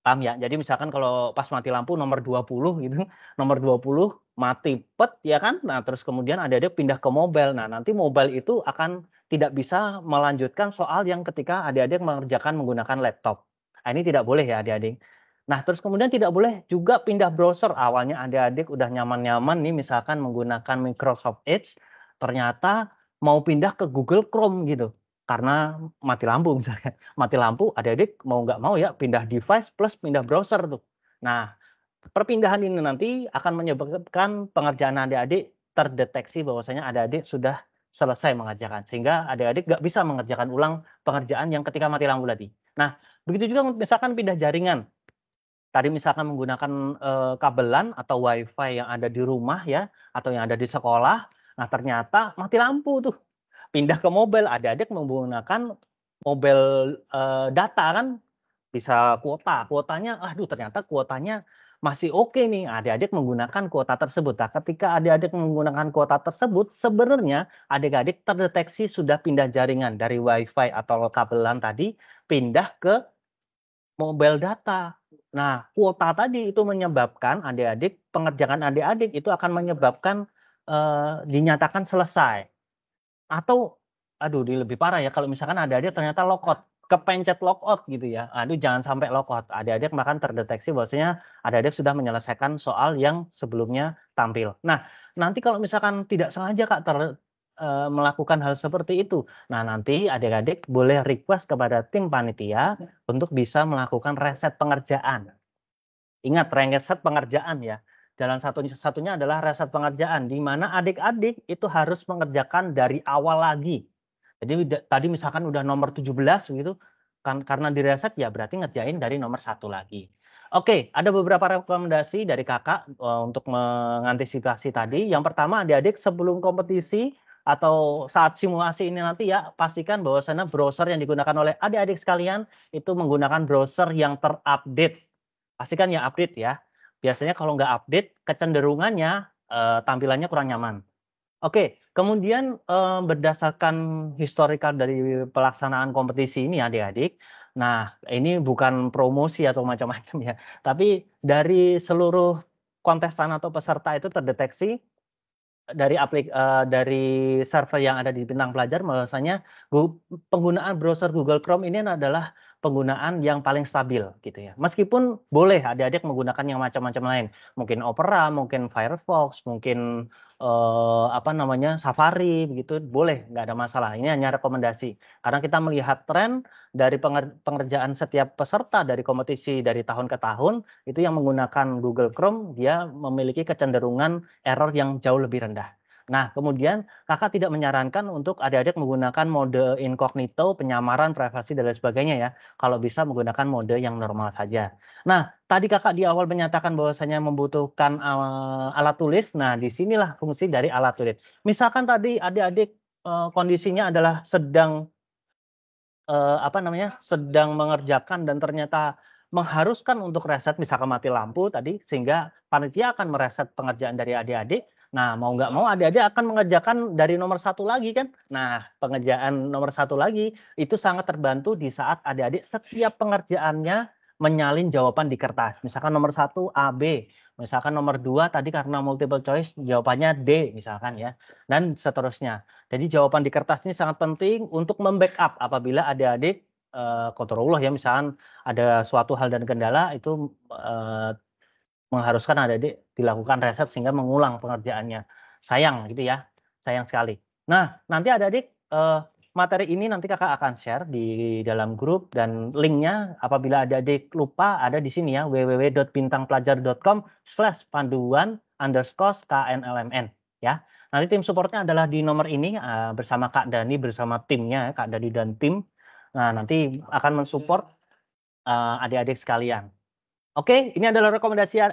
[SPEAKER 13] Paham ya? Jadi misalkan kalau pas mati lampu nomor 20 gitu, nomor 20 mati ya kan? Nah, terus kemudian adik-adik pindah ke mobile. Nah, nanti mobile itu akan tidak bisa melanjutkan soal yang ketika adik-adik mengerjakan menggunakan laptop. Nah, ini tidak boleh ya adik-adik. Nah, terus kemudian tidak boleh juga pindah browser. Awalnya adik-adik udah nyaman-nyaman nih misalkan menggunakan Microsoft Edge, ternyata mau pindah ke Google Chrome gitu. Karena mati lampu misalkan. Mati lampu, adik-adik mau nggak mau ya pindah device plus pindah browser tuh. Nah, perpindahan ini nanti akan menyebabkan pengerjaan adik-adik terdeteksi bahwasanya adik-adik sudah selesai mengerjakan. Sehingga adik-adik nggak bisa mengerjakan ulang pengerjaan yang ketika mati lampu tadi. Nah, begitu juga misalkan pindah jaringan. Tadi misalkan menggunakan kabelan atau wifi yang ada di rumah ya, atau yang ada di sekolah. Nah, ternyata mati lampu tuh. Pindah ke mobile, adik-adik menggunakan mobile data kan, bisa kuotanya, aduh ternyata kuotanya masih oke nih, adik-adik menggunakan kuota tersebut. Nah, ketika adik-adik menggunakan kuota tersebut, sebenarnya adik-adik terdeteksi sudah pindah jaringan dari wifi atau kabelan tadi, pindah ke mobile data. Nah, kuota tadi itu menyebabkan adik-adik, pengerjaan adik-adik itu akan menyebabkan dinyatakan selesai. Atau, aduh ini lebih parah ya, kalau misalkan adik-adik ternyata logout, kepencet logout gitu ya. Aduh jangan sampai logout. Adik-adik bahkan terdeteksi bahwasanya adik-adik sudah menyelesaikan soal yang sebelumnya tampil. Nah, nanti kalau misalkan tidak sengaja Kak melakukan hal seperti itu. Nah, nanti adik-adik boleh request kepada tim panitia untuk bisa melakukan reset pengerjaan. Ingat, reset pengerjaan ya. Jalan satunya adalah reset pengerjaan, di mana adik-adik itu harus mengerjakan dari awal lagi. Jadi tadi misalkan udah nomor 17 gitu, kan karena direset ya berarti ngerjain dari nomor 1 lagi. Oke, ada beberapa rekomendasi dari kakak untuk mengantisipasi tadi. Yang pertama, adik-adik sebelum kompetisi atau saat simulasi ini nanti ya, pastikan bahwasannya browser yang digunakan oleh adik-adik sekalian itu menggunakan browser yang terupdate. Pastikan ya update ya. Biasanya kalau nggak update, kecenderungannya tampilannya kurang nyaman. Oke, kemudian berdasarkan historical dari pelaksanaan kompetisi ini adik-adik, nah ini bukan promosi atau macam-macam ya, tapi dari seluruh kontestan atau peserta itu terdeteksi dari server yang ada di Bintang Pelajar, bahwasanya penggunaan browser Google Chrome ini adalah penggunaan yang paling stabil gitu ya. Meskipun boleh adik-adik menggunakan yang macam-macam lain, mungkin Opera, mungkin Firefox, mungkin Safari begitu, boleh, nggak ada masalah. Ini hanya rekomendasi karena kita melihat tren dari pengerjaan setiap peserta dari kompetisi dari tahun ke tahun itu yang menggunakan Google Chrome, dia memiliki kecenderungan error yang jauh lebih rendah. Nah, kemudian kakak tidak menyarankan untuk adik-adik menggunakan mode incognito, penyamaran, privasi, dan lain sebagainya ya. Kalau bisa menggunakan mode yang normal saja. Nah, tadi kakak di awal menyatakan bahwasanya membutuhkan alat tulis. Nah, disinilah fungsi dari alat tulis. Misalkan tadi adik-adik kondisinya adalah sedang sedang mengerjakan dan ternyata mengharuskan untuk reset, misalkan mati lampu tadi, sehingga panitia akan mereset pengerjaan dari adik-adik. Nah, mau nggak mau adik-adik akan mengerjakan dari nomor 1 lagi kan. Nah, pengerjaan nomor 1 lagi itu sangat terbantu di saat adik-adik setiap pengerjaannya menyalin jawaban di kertas. Misalkan nomor 1 A, B. Misalkan nomor 2 tadi karena multiple choice jawabannya D misalkan ya. Dan seterusnya. Jadi jawaban di kertas ini sangat penting untuk membackup apabila adik-adik qadarullah ya, misalkan ada suatu hal dan kendala itu mengharuskan adik-adik dilakukan reset sehingga mengulang pengerjaannya. Sayang gitu ya. Sayang sekali. Nah, nanti adik-adik materi ini nanti kakak akan share di dalam grup dan linknya apabila adik-adik lupa ada di sini ya, www.bintangpelajar.com/panduan_knlmn ya. Nanti tim supportnya adalah di nomor ini bersama Kak Dani bersama timnya, Kak Dani dan tim. Nah, nanti akan mensupport adik-adik sekalian. Oke, ini adalah rekomendasi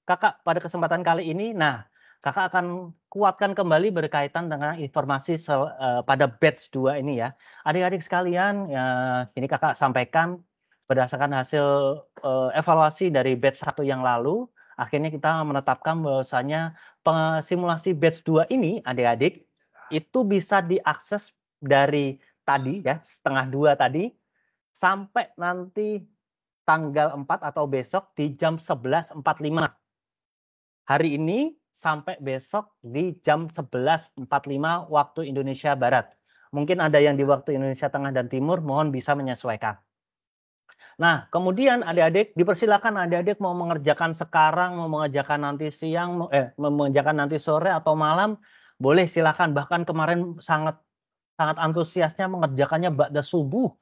[SPEAKER 13] kakak pada kesempatan kali ini. Nah, kakak akan kuatkan kembali berkaitan dengan informasi pada batch 2 ini ya. Adik-adik sekalian, ini kakak sampaikan berdasarkan hasil evaluasi dari batch 1 yang lalu, akhirnya kita menetapkan bahwasanya simulasi batch 2 ini adik-adik itu bisa diakses dari tadi ya, setengah 2 tadi sampai nanti tanggal 4 atau besok di jam 11.45. Hari ini sampai besok di jam 11.45 waktu Indonesia Barat. Mungkin ada yang di waktu Indonesia Tengah dan Timur, mohon bisa menyesuaikan. Nah, kemudian adik-adik dipersilakan adik-adik mau mengerjakan sekarang, mau mengerjakan nanti siang, mau mengerjakan nanti sore atau malam, boleh silakan. Bahkan kemarin sangat antusiasnya mengerjakannya ba'da subuh.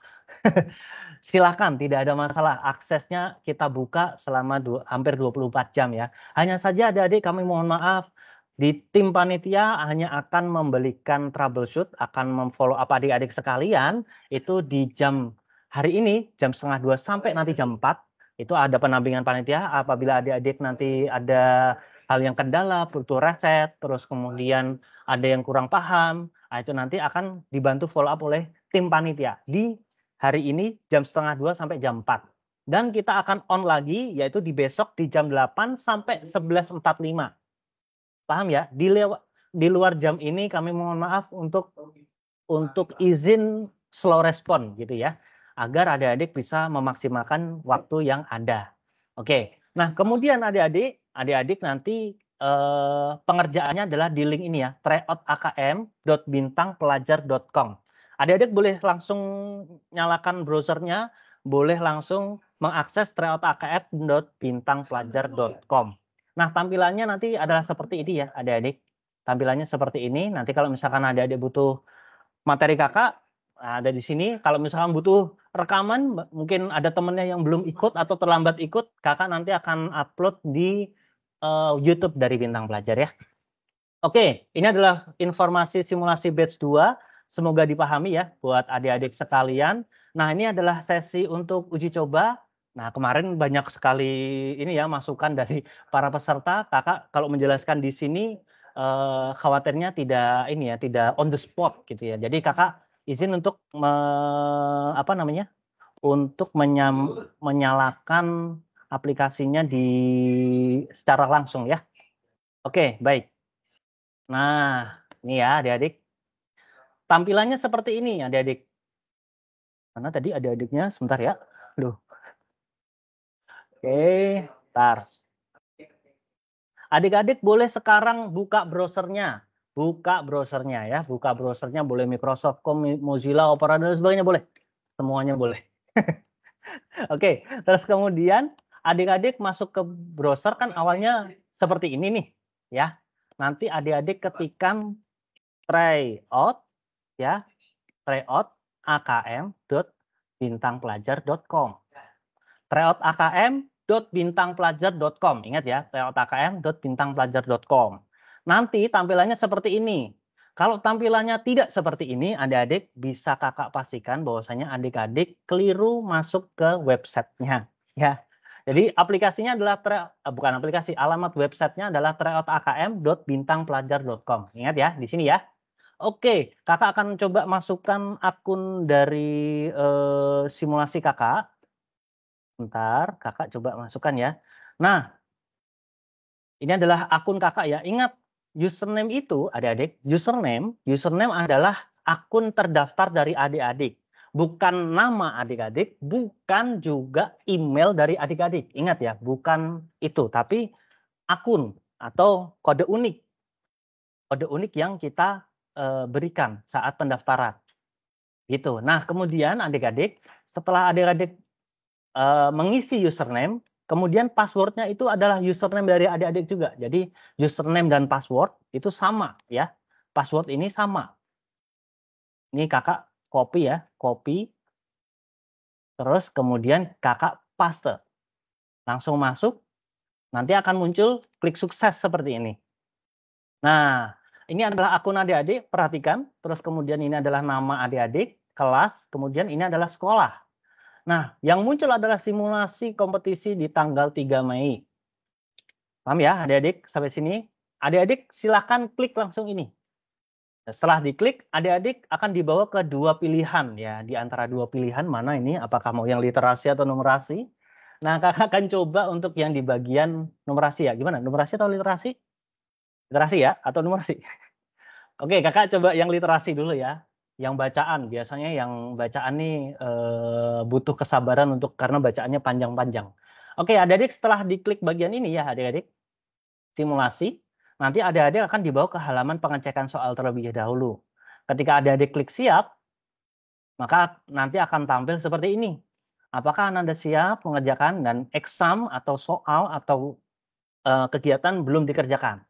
[SPEAKER 13] Silakan, tidak ada masalah. Aksesnya kita buka selama hampir 24 jam ya. Hanya saja adik-adik kami mohon maaf, di tim panitia hanya akan memberikan troubleshoot, akan memfollow up adik-adik sekalian, itu di jam hari ini, jam 1:30 sampai nanti jam 4, itu ada pendampingan panitia. Apabila adik-adik nanti ada hal yang kendala, butuh reset, terus kemudian ada yang kurang paham, itu nanti akan dibantu follow up oleh tim panitia di hari ini jam 1:30 sampai jam 4. Dan kita akan on lagi yaitu di besok di jam 8 sampai 11.45. Paham ya? Di luar jam ini kami mohon maaf untuk izin slow respon gitu ya. Agar adik-adik bisa memaksimalkan waktu yang ada. Oke. Nah, kemudian adik-adik nanti pengerjaannya adalah di link ini ya, tryout.akm.bintangpelajar.com. Adik-adik boleh langsung nyalakan browsernya, boleh langsung mengakses tryout.akm.bintangpelajar.com. Nah, tampilannya nanti adalah seperti ini ya, adik-adik. Tampilannya seperti ini. Nanti kalau misalkan adik-adik butuh materi kakak, ada di sini. Kalau misalkan butuh rekaman, mungkin ada temennya yang belum ikut atau terlambat ikut, kakak nanti akan upload di YouTube dari Bintang Pelajar ya. Oke, ini adalah informasi simulasi batch 2. Semoga dipahami ya buat adik-adik sekalian. Nah, ini adalah sesi untuk uji coba. Nah, kemarin banyak sekali ini ya masukan dari para peserta. Kakak kalau menjelaskan di sini khawatirnya tidak on the spot gitu ya. Jadi kakak izin untuk untuk menyalakan aplikasinya secara langsung ya. Oke, baik. Nah, ini ya adik-adik. Tampilannya seperti ini adik-adik. Karena tadi adik-adiknya sebentar ya. Aduh. Oke, bentar. Adik-adik boleh sekarang buka browsernya. Buka browsernya ya. Buka browsernya boleh Microsoft, Mozilla, Opera dan sebagainya boleh. Semuanya boleh. Oke, terus kemudian adik-adik masuk ke browser kan awalnya seperti ini nih ya. Nanti adik-adik ketikkan tryout ya, tryout.akm.bintangpelajar.com. tryout.akm.bintangpelajar.com. Ingat ya, tryout.akm.bintangpelajar.com. Nanti tampilannya seperti ini. Kalau tampilannya tidak seperti ini, adik-adik bisa kakak pastikan bahwasanya adik-adik keliru masuk ke websitenya ya. Jadi aplikasinya adalah alamat websitenya adalah tryout.akm.bintangpelajar.com. Ingat ya, di sini ya. Oke, kakak akan coba masukkan akun dari simulasi kakak. Bentar, kakak coba masukkan ya. Nah, ini adalah akun kakak ya. Ingat, username itu adik-adik, username adalah akun terdaftar dari adik-adik. bukan nama adik-adik, bukan juga email dari adik-adik. Ingat ya, bukan itu, tapi akun atau kode unik. Kode unik yang kita berikan saat pendaftaran. Gitu. Nah, kemudian adik-adik, setelah adik-adik mengisi username, kemudian passwordnya itu adalah username dari adik-adik juga. Jadi username dan password itu sama ya. Password ini sama. Ini kakak copy ya, copy. Terus kemudian kakak paste. Langsung masuk. Nanti akan muncul klik sukses seperti ini. Nah, ini adalah akun adik-adik, perhatikan. Terus kemudian ini adalah nama adik-adik, kelas, kemudian ini adalah sekolah. Nah, yang muncul adalah simulasi kompetisi di tanggal 3 Mei. Paham ya adik-adik sampai sini? Adik-adik silahkan klik langsung ini. Setelah diklik, adik-adik akan dibawa ke dua pilihan ya. Di antara dua pilihan mana ini? Apakah mau yang literasi atau numerasi? Nah, kakak akan coba untuk yang di bagian numerasi ya. Gimana? Numerasi atau literasi? Literasi ya? Atau numerasi? Oke, kakak coba yang literasi dulu ya. Yang bacaan. Biasanya yang bacaan nih butuh kesabaran karena bacaannya panjang-panjang. Oke, adik-adik setelah diklik bagian ini ya adik-adik. Simulasi. Nanti adik-adik akan dibawa ke halaman pengecekan soal terlebih dahulu. Ketika adik-adik klik siap, maka nanti akan tampil seperti ini. Apakah Anda siap mengerjakan dan exam atau soal atau kegiatan belum dikerjakan.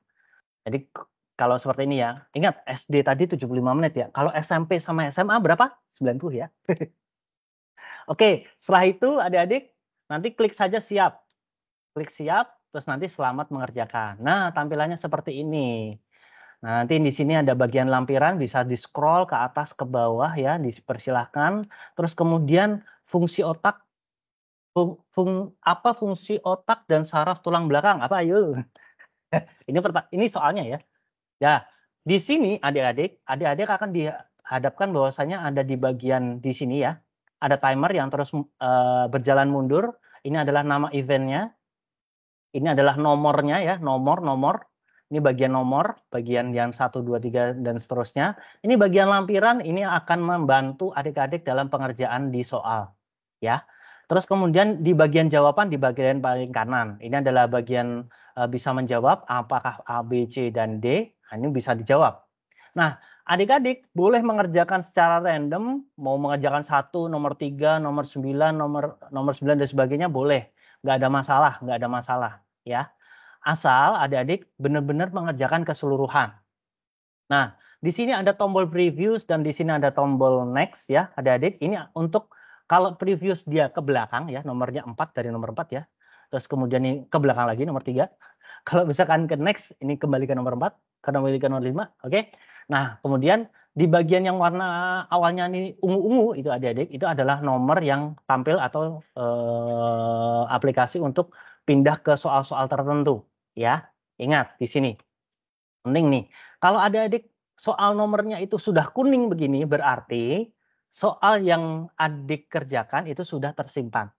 [SPEAKER 13] Jadi kalau seperti ini ya, ingat SD tadi 75 menit ya. Kalau SMP sama SMA berapa? 90 ya. Oke, setelah itu adik-adik nanti klik saja siap. Klik siap. Terus nanti selamat mengerjakan. Nah, tampilannya seperti ini. Nah, nanti di sini ada bagian lampiran, bisa di-scroll ke atas ke bawah ya, dipersilahkan. Terus kemudian fungsi otak, apa fungsi otak dan saraf tulang belakang? Apa ayo? ini soalnya ya. Ya, di sini adik-adik akan dihadapkan bahwasanya ada di bagian di sini ya. Ada timer yang terus berjalan mundur. Ini adalah nama eventnya. Ini adalah nomornya ya, nomor. Ini bagian nomor, bagian yang 1, 2, 3, dan seterusnya. Ini bagian lampiran, ini akan membantu adik-adik dalam pengerjaan di soal. Ya. Terus kemudian di bagian jawaban, di bagian paling kanan. Ini adalah bagian bisa menjawab apakah A, B, C, dan D. Nah, ini bisa dijawab. Nah, adik-adik boleh mengerjakan secara random, mau mengerjakan 1, nomor 3, nomor 9, nomor 9 dan sebagainya boleh. Nggak ada masalah ya. Asal adik-adik benar-benar mengerjakan keseluruhan. Nah, di sini ada tombol previous dan di sini ada tombol next ya, adik-adik. Ini untuk kalau previous dia ke belakang ya, nomornya 4 dari nomor 4 ya. Terus kemudian ini ke belakang lagi nomor 3. Kalau misalkan ke next, ini kembali ke nomor 4, kembali ke nomor 5, oke. Nah, kemudian di bagian yang warna awalnya ini ungu-ungu itu adik-adik, itu adalah nomor yang tampil atau aplikasi untuk pindah ke soal-soal tertentu ya. Ingat di sini. Penting nih. Kalau adik-adik soal nomornya itu sudah kuning begini berarti soal yang adik kerjakan itu sudah tersimpan.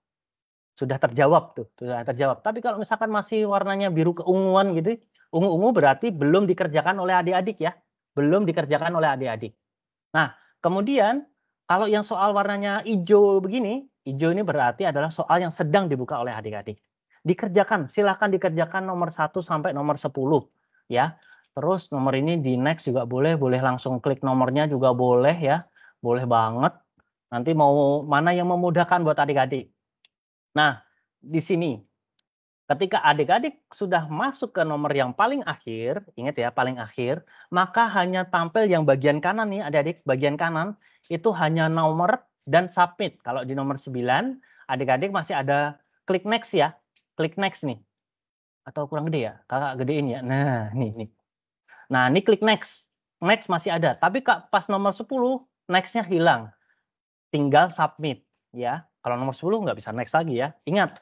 [SPEAKER 13] Sudah terjawab tuh, sudah terjawab. Tapi kalau misalkan masih warnanya biru keunguan gitu, ungu-ungu berarti belum dikerjakan oleh adik-adik ya. Belum dikerjakan oleh adik-adik. Nah, kemudian kalau yang soal warnanya hijau begini, hijau ini berarti adalah soal yang sedang dibuka oleh adik-adik. Dikerjakan, silahkan dikerjakan nomor 1 sampai nomor 10 ya. Terus nomor ini di next juga boleh langsung klik nomornya juga boleh ya. Boleh banget. Nanti mau mana yang memudahkan buat adik-adik. Nah, di sini ketika adik-adik sudah masuk ke nomor yang paling akhir, ingat ya, paling akhir, maka hanya tampil yang bagian kanan nih, adik-adik, bagian kanan itu hanya nomor dan submit. Kalau di nomor 9, adik-adik masih ada klik next ya. Klik next nih. Atau kurang gede ya? Kakak gedein ya. Nah, nih. Nah, ini klik next. Next masih ada, tapi pas nomor 10, next-nya hilang. Tinggal submit ya. Kalau nomor 10 nggak bisa next lagi ya. Ingat,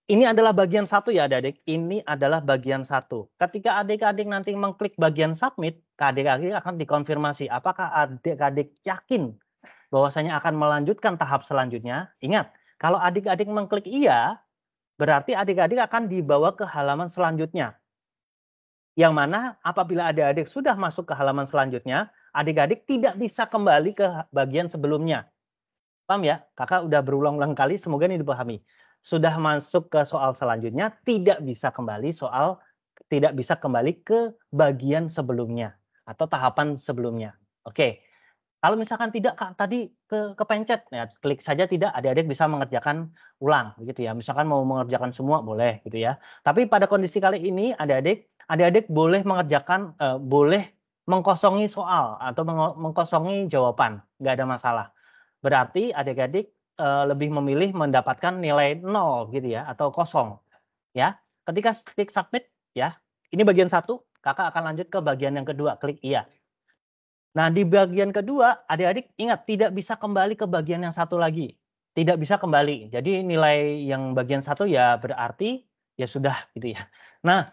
[SPEAKER 13] ini adalah bagian 1 ya adik-adik. Ini adalah bagian 1. Ketika adik-adik nanti mengklik bagian submit, adik-adik akan dikonfirmasi apakah adik-adik yakin bahwasanya akan melanjutkan tahap selanjutnya. Ingat, kalau adik-adik mengklik iya, berarti adik-adik akan dibawa ke halaman selanjutnya. Yang mana apabila adik-adik sudah masuk ke halaman selanjutnya, adik-adik tidak bisa kembali ke bagian sebelumnya. Paham ya? Kakak udah berulang-ulang kali, semoga ini dipahami. Sudah masuk ke soal selanjutnya, tidak bisa kembali ke bagian sebelumnya atau tahapan sebelumnya. Oke. Kalau misalkan tidak Kak, tadi kepencet, ya klik saja tidak, adik-adik bisa mengerjakan ulang gitu ya. Misalkan mau mengerjakan semua boleh gitu ya. Tapi pada kondisi kali ini adik-adik boleh mengerjakan boleh mengkosongi soal atau mengkosongi jawaban, nggak ada masalah. Berarti adik-adik lebih memilih mendapatkan nilai 0 gitu ya atau kosong ya. Ketika klik submit ya, ini bagian 1, Kakak akan lanjut ke bagian yang kedua, klik iya. Nah, di bagian kedua, adik-adik ingat tidak bisa kembali ke bagian yang satu lagi. Tidak bisa kembali. Jadi nilai yang bagian 1 ya berarti ya sudah gitu ya. Nah,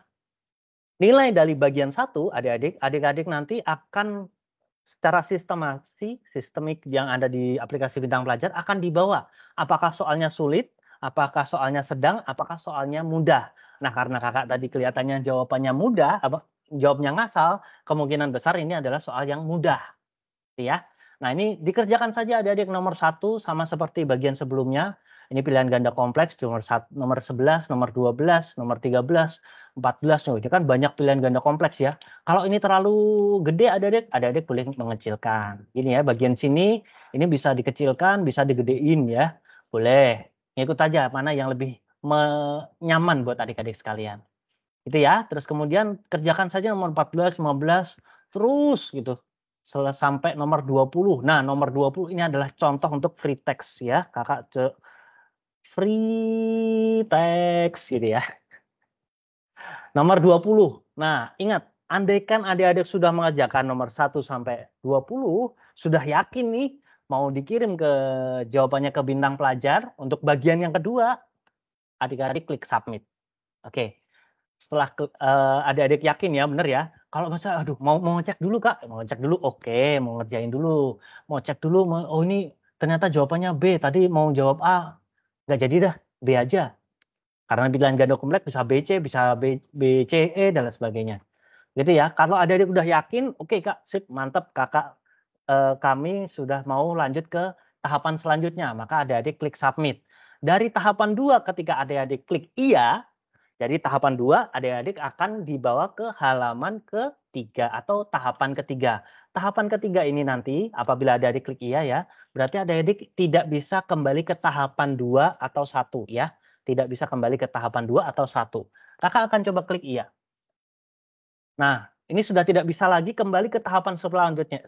[SPEAKER 13] nilai dari bagian 1 adik-adik nanti akan secara sistemik yang ada di aplikasi Bintang Pelajar akan dibawa. Apakah soalnya sulit, apakah soalnya sedang, apakah soalnya mudah. Nah, karena kakak tadi kelihatannya jawabannya mudah, jawabnya ngasal, kemungkinan besar ini adalah soal yang mudah. Ya. Nah, ini dikerjakan saja adik-adik nomor 1 sama seperti bagian sebelumnya. Ini pilihan ganda kompleks nomor 11, nomor 12, nomor 13, 14. Ini kan banyak pilihan ganda kompleks ya. Kalau ini terlalu gede adik-adik boleh mengecilkan. Ini ya, bagian sini ini bisa dikecilkan, bisa digedein ya. Boleh. Ngikut aja mana yang lebih nyaman buat adik-adik sekalian. Itu ya. Terus kemudian kerjakan saja nomor 14, 15 terus gitu. Sampai nomor 20. Nah, nomor 20 ini adalah contoh untuk free text ya. Kakak free text gitu ya. Nomor 20. Nah, ingat, andaikan adik-adik sudah mengerjakan nomor 1 sampai 20, sudah yakin nih mau dikirim ke jawabannya ke Bintang Pelajar untuk bagian yang kedua, adik-adik klik submit. Oke. Setelah adik-adik yakin ya, bener ya. Kalau masa aduh mau ngecek dulu Kak, mau ngecek dulu, oke, mau ngerjain dulu. Mau cek dulu, oh ini ternyata jawabannya B, tadi mau jawab A. Nggak jadi dah, B aja. Karena pilihan ganda kompleks bisa BC, bisa BCE dan lain sebagainya. Jadi ya, kalau adik-adik udah yakin, oke Kak, sip, mantap Kakak kami sudah mau lanjut ke tahapan selanjutnya. Maka adik-adik klik submit. Dari tahapan 2 ketika adik-adik klik iya, jadi tahapan 2 adik-adik akan dibawa ke halaman ketiga atau tahapan ketiga. Tahapan ketiga ini nanti apabila adik-adik klik iya ya, berarti adik-adik tidak bisa kembali ke tahapan 2 atau 1 ya. Tidak bisa kembali ke tahapan 2 atau 1. Kakak akan coba klik iya. Nah, ini sudah tidak bisa lagi kembali ke tahapan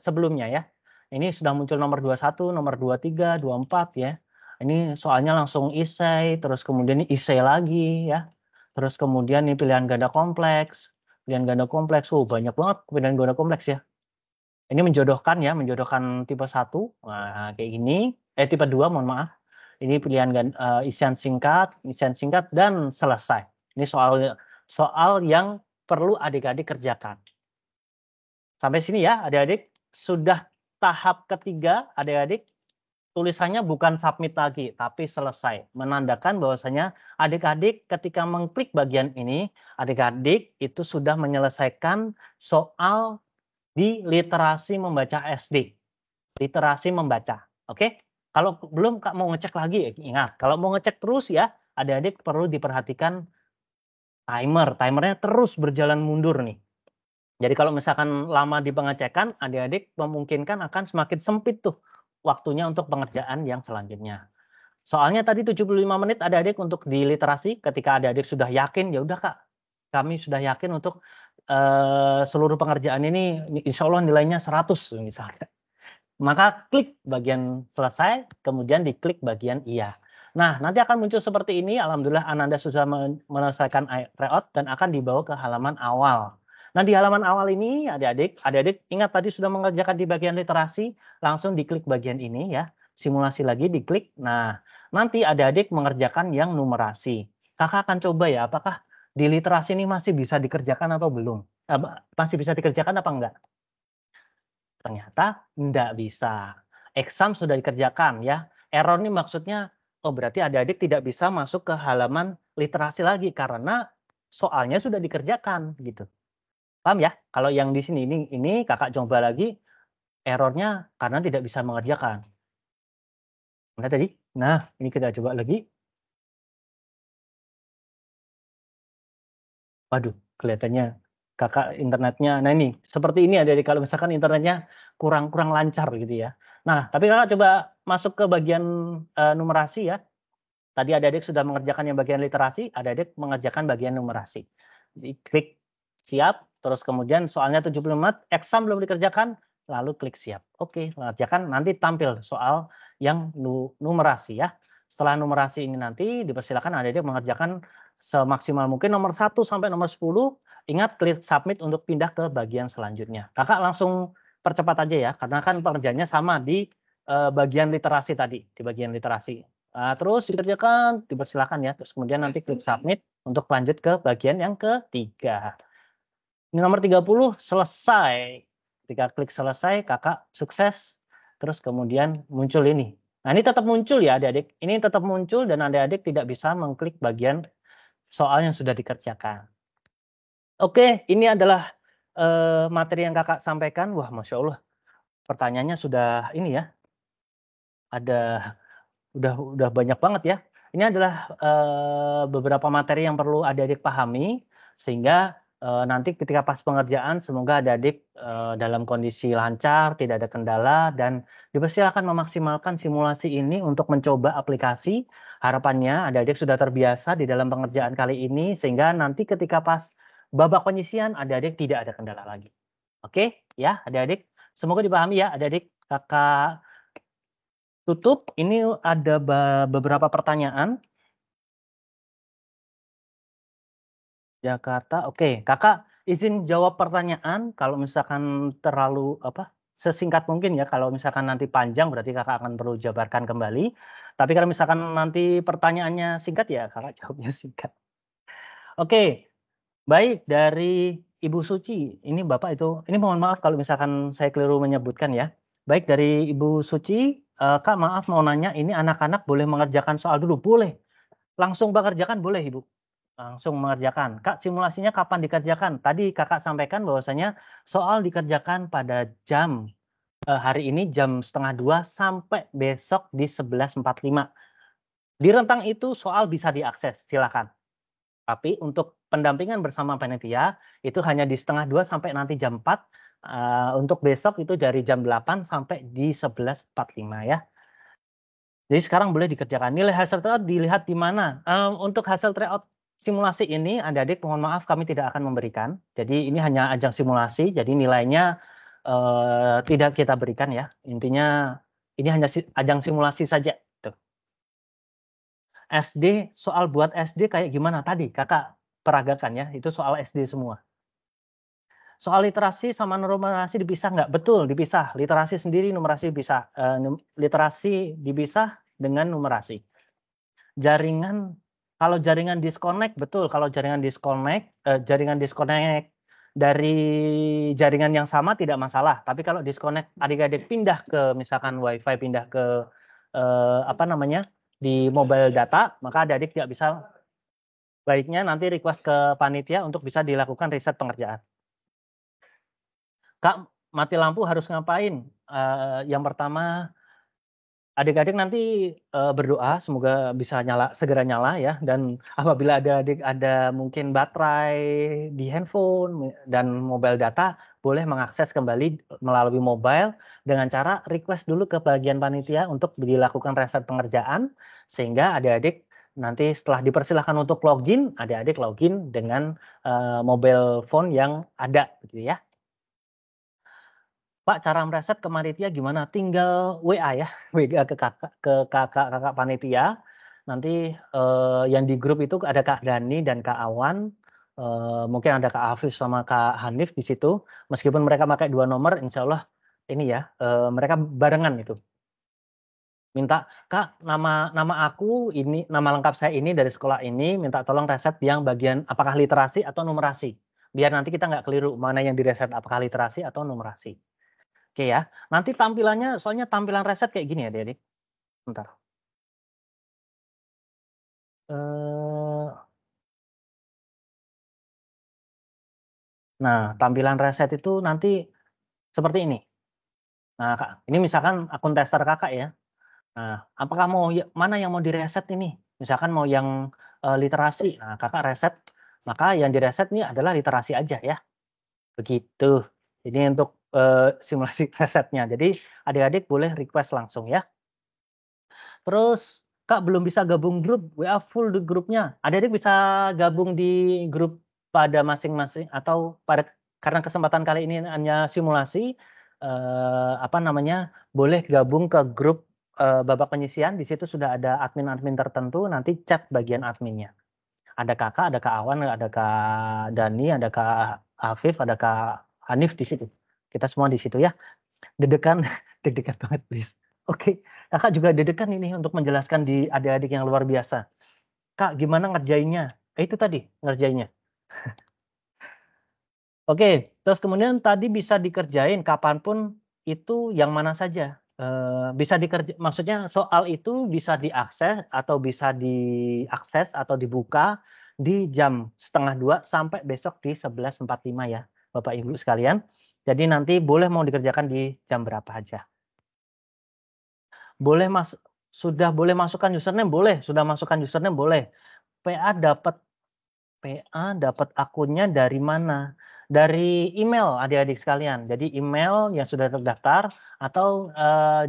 [SPEAKER 13] sebelumnya ya. Ini sudah muncul nomor 21, nomor 23, 24 ya. Ini soalnya langsung isai, terus kemudian ini isai lagi ya. Terus kemudian ini pilihan ganda kompleks. Pilihan ganda kompleks, banyak banget pilihan ganda kompleks ya. Ini menjodohkan ya, menjodohkan tipe 1. Nah, kayak ini. Tipe 2, mohon maaf. Ini pilihan isian singkat, dan selesai. Ini soal yang perlu adik-adik kerjakan. Sampai sini ya, adik-adik. Sudah tahap ketiga, adik-adik. Tulisannya bukan submit lagi, tapi selesai. Menandakan bahwasanya adik-adik ketika mengklik bagian ini, adik-adik itu sudah menyelesaikan soal di literasi membaca SD. Literasi membaca. Oke? Kalau belum Kak mau ngecek lagi, ingat. Kalau mau ngecek terus ya, adik-adik perlu diperhatikan timer. Timernya terus berjalan mundur nih. Jadi kalau misalkan lama di pengecekan, adik-adik memungkinkan akan semakin sempit tuh waktunya untuk pengerjaan yang selanjutnya. Soalnya tadi 75 menit adik-adik untuk di literasi, ketika adik-adik sudah yakin, ya udah Kak, kami sudah yakin untuk seluruh pengerjaan ini insya Allah nilainya 100 misalnya. Maka klik bagian selesai, kemudian diklik bagian iya. Nah, nanti akan muncul seperti ini. Alhamdulillah Ananda sudah menyelesaikan layout dan akan dibawa ke halaman awal. Nah, di halaman awal ini adik-adik ingat tadi sudah mengerjakan di bagian literasi, langsung diklik bagian ini ya. Simulasi lagi diklik. Nah, nanti adik-adik mengerjakan yang numerasi. Kakak akan coba ya, apakah di literasi ini masih bisa dikerjakan atau belum? Masih bisa dikerjakan apa enggak? Ternyata enggak bisa. Exam sudah dikerjakan ya. Error ini maksudnya, oh berarti adik-adik tidak bisa masuk ke halaman literasi lagi karena soalnya sudah dikerjakan gitu. Paham ya? Kalau yang di sini ini kakak coba lagi, errornya karena tidak bisa mengerjakan. Mana tadi? Nah, ini kita coba lagi. Waduh, kelihatannya kakak internetnya. Nah ini, seperti ini ada kalau misalkan internetnya kurang lancar gitu ya. Nah, tapi kakak coba masuk ke bagian numerasi ya. Tadi adik-adik sudah mengerjakan yang bagian literasi, adik-adik mengerjakan bagian numerasi. Jadi klik siap, terus kemudian soalnya 75, exam belum dikerjakan, lalu klik siap. Oke, mengerjakan, nanti tampil soal yang numerasi ya. Setelah numerasi ini nanti dipersilakan adik-adik mengerjakan semaksimal mungkin nomor 1 sampai nomor 10. Ingat klik submit untuk pindah ke bagian selanjutnya. Kakak langsung percepat aja ya, karena kan pengerjaannya sama di bagian literasi tadi, di bagian literasi. Terus dikerjakan, dipersilakan ya. Terus kemudian nanti klik submit untuk lanjut ke bagian yang ketiga. Ini nomor 30 selesai. Ketika klik selesai, kakak sukses. Terus kemudian muncul ini. Nah ini tetap muncul ya adik-adik. Ini tetap muncul dan adik-adik tidak bisa mengklik bagian soal yang sudah dikerjakan. Oke, ini adalah materi yang kakak sampaikan. Wah, Masya Allah. Pertanyaannya sudah ini ya. Ada udah banyak banget ya. Ini adalah beberapa materi yang perlu adik-adik pahami sehingga nanti ketika pas pengerjaan semoga adik-adik dalam kondisi lancar, tidak ada kendala dan dipersilakan memaksimalkan simulasi ini untuk mencoba aplikasi. Harapannya adik-adik sudah terbiasa di dalam pengerjaan kali ini sehingga nanti ketika pas babak penyisian adik-adik tidak ada kendala lagi. Oke, ya adik-adik. Semoga dipahami ya adik-adik. Kakak tutup, ini ada beberapa pertanyaan. Jakarta, oke. Kakak izin jawab pertanyaan. Kalau misalkan terlalu sesingkat mungkin ya. Kalau misalkan nanti panjang berarti kakak akan perlu jabarkan kembali. Tapi kalau misalkan nanti pertanyaannya singkat ya kakak jawabnya singkat. Oke, baik dari Ibu Suci. Ini Bapak itu, ini mohon maaf kalau misalkan saya keliru menyebutkan ya. Baik dari Ibu Suci, Kak maaf mau nanya, ini anak-anak boleh mengerjakan soal dulu? Boleh. Langsung mengerjakan boleh Ibu. Langsung mengerjakan. Kak simulasinya kapan dikerjakan? Tadi kakak sampaikan bahwasanya soal dikerjakan pada jam hari ini jam 1:30 sampai besok di 11:45. Di rentang itu soal bisa diakses, silakan. Tapi untuk pendampingan bersama panitia itu hanya di 1:30 sampai nanti jam 4. Untuk besok itu dari jam 8 sampai di 11:45 ya. Jadi sekarang boleh dikerjakan. Nilai hasil tryout dilihat di mana? Untuk hasil tryout simulasi ini, adik-adik mohon maaf kami tidak akan memberikan. Jadi ini hanya ajang simulasi, jadi nilainya tidak kita berikan ya. Intinya ini hanya ajang simulasi saja. Tuh. SD, soal buat SD kayak gimana? Tadi kakak peragakan ya, itu soal SD semua. Soal literasi sama numerasi dipisah nggak? Betul, dipisah. Literasi sendiri, numerasi bisa. Literasi dipisah dengan numerasi. Jaringan, kalau jaringan disconnect, betul. Kalau jaringan disconnect dari jaringan yang sama tidak masalah. Tapi kalau disconnect, adik-adik pindah ke misalkan WiFi, pindah ke di mobile data, maka adik-adik tidak bisa. Baiknya nanti request ke panitia untuk bisa dilakukan riset pengerjaan. Kak, mati lampu harus ngapain? Yang pertama, adik-adik nanti berdoa semoga bisa segera nyala ya. Dan apabila ada mungkin baterai di handphone dan mobile data, boleh mengakses kembali melalui mobile dengan cara request dulu ke bagian panitia untuk dilakukan riset pengerjaan sehingga adik-adik nanti setelah dipersilahkan untuk login, adik-adik login dengan mobile phone yang ada, gitu ya. Pak, cara mereset ke panitia gimana? Tinggal WA ya, WA ke kakak panitia. Nanti yang di grup itu ada Kak Dani dan Kak Awan. Mungkin ada Kak Hafiz sama Kak Hanif di situ. Meskipun mereka pakai 2 nomor, insya Allah ini ya, mereka barengan itu. Minta, Kak, nama aku ini, nama lengkap saya ini dari sekolah ini, minta tolong reset yang bagian apakah literasi atau numerasi. Biar nanti kita nggak keliru mana yang direset, apakah literasi atau numerasi. Oke ya, nanti tampilannya, soalnya tampilan reset kayak gini ya, Dede. Bentar. Nah, tampilan reset itu nanti seperti ini. Nah, Kak, ini misalkan akun tester kakak ya. Nah, apakah mana yang mau direset ini? Misalkan mau yang literasi, nah kakak reset, maka yang direset ini adalah literasi aja ya. Begitu. Ini untuk simulasi resetnya. Jadi adik-adik boleh request langsung ya. Terus Kak belum bisa gabung grup, WA full di grupnya. Adik-adik bisa gabung di grup pada masing-masing atau karena kesempatan kali ini hanya simulasi, boleh gabung ke grup babak penyisian. Di situ sudah ada admin-admin tertentu. Nanti chat bagian adminnya. Ada kakak, ada Kak Awan, ada Kak Dani, ada Kak Afif, ada Kak Hanif di situ. Kita semua di situ ya. Deg-degan, deg-degan banget please. Oke, kakak juga deg-degan ini untuk menjelaskan di adik-adik yang luar biasa. Kak, gimana ngerjainnya? Itu tadi ngerjainnya. Oke, terus kemudian tadi bisa dikerjain kapanpun itu yang mana saja. Bisa maksudnya soal itu bisa diakses atau dibuka di jam 1:30 sampai besok di 11:45 ya, Bapak Ibu sekalian. Jadi nanti boleh mau dikerjakan di jam berapa aja. Sudah boleh masukkan username boleh, sudah masukkan username boleh. PA dapat akunnya dari mana? Dari email adik-adik sekalian. Jadi email yang sudah terdaftar atau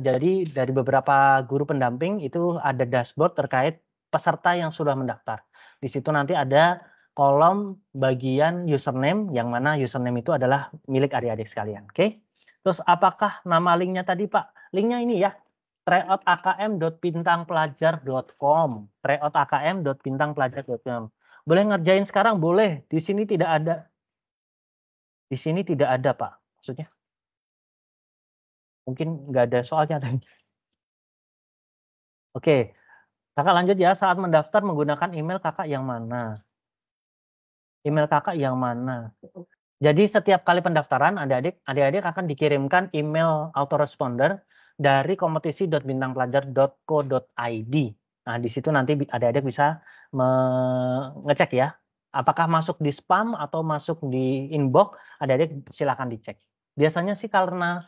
[SPEAKER 13] jadi dari beberapa guru pendamping itu ada dashboard terkait peserta yang sudah mendaftar. Di situ nanti ada kolom bagian username yang mana username itu adalah milik adik-adik sekalian. Oke. Terus apakah nama linknya tadi Pak? Linknya ini ya. tryoutakm.bintangpelajar.com. tryoutakm.bintangpelajar.com. Boleh ngerjain sekarang? Boleh. Di sini tidak ada. Di sini tidak ada, Pak. Maksudnya? Mungkin nggak ada soalnya. Oke. Kakak lanjut ya. Saat mendaftar menggunakan email kakak yang mana? Email kakak yang mana? Jadi setiap kali pendaftaran, adik-adik akan dikirimkan email autoresponder dari kompetisi.bintangpelajar.co.id. Nah, di situ nanti adik-adik bisa mengecek ya. Apakah masuk di spam atau masuk di inbox, adik-adik silakan dicek. Biasanya sih karena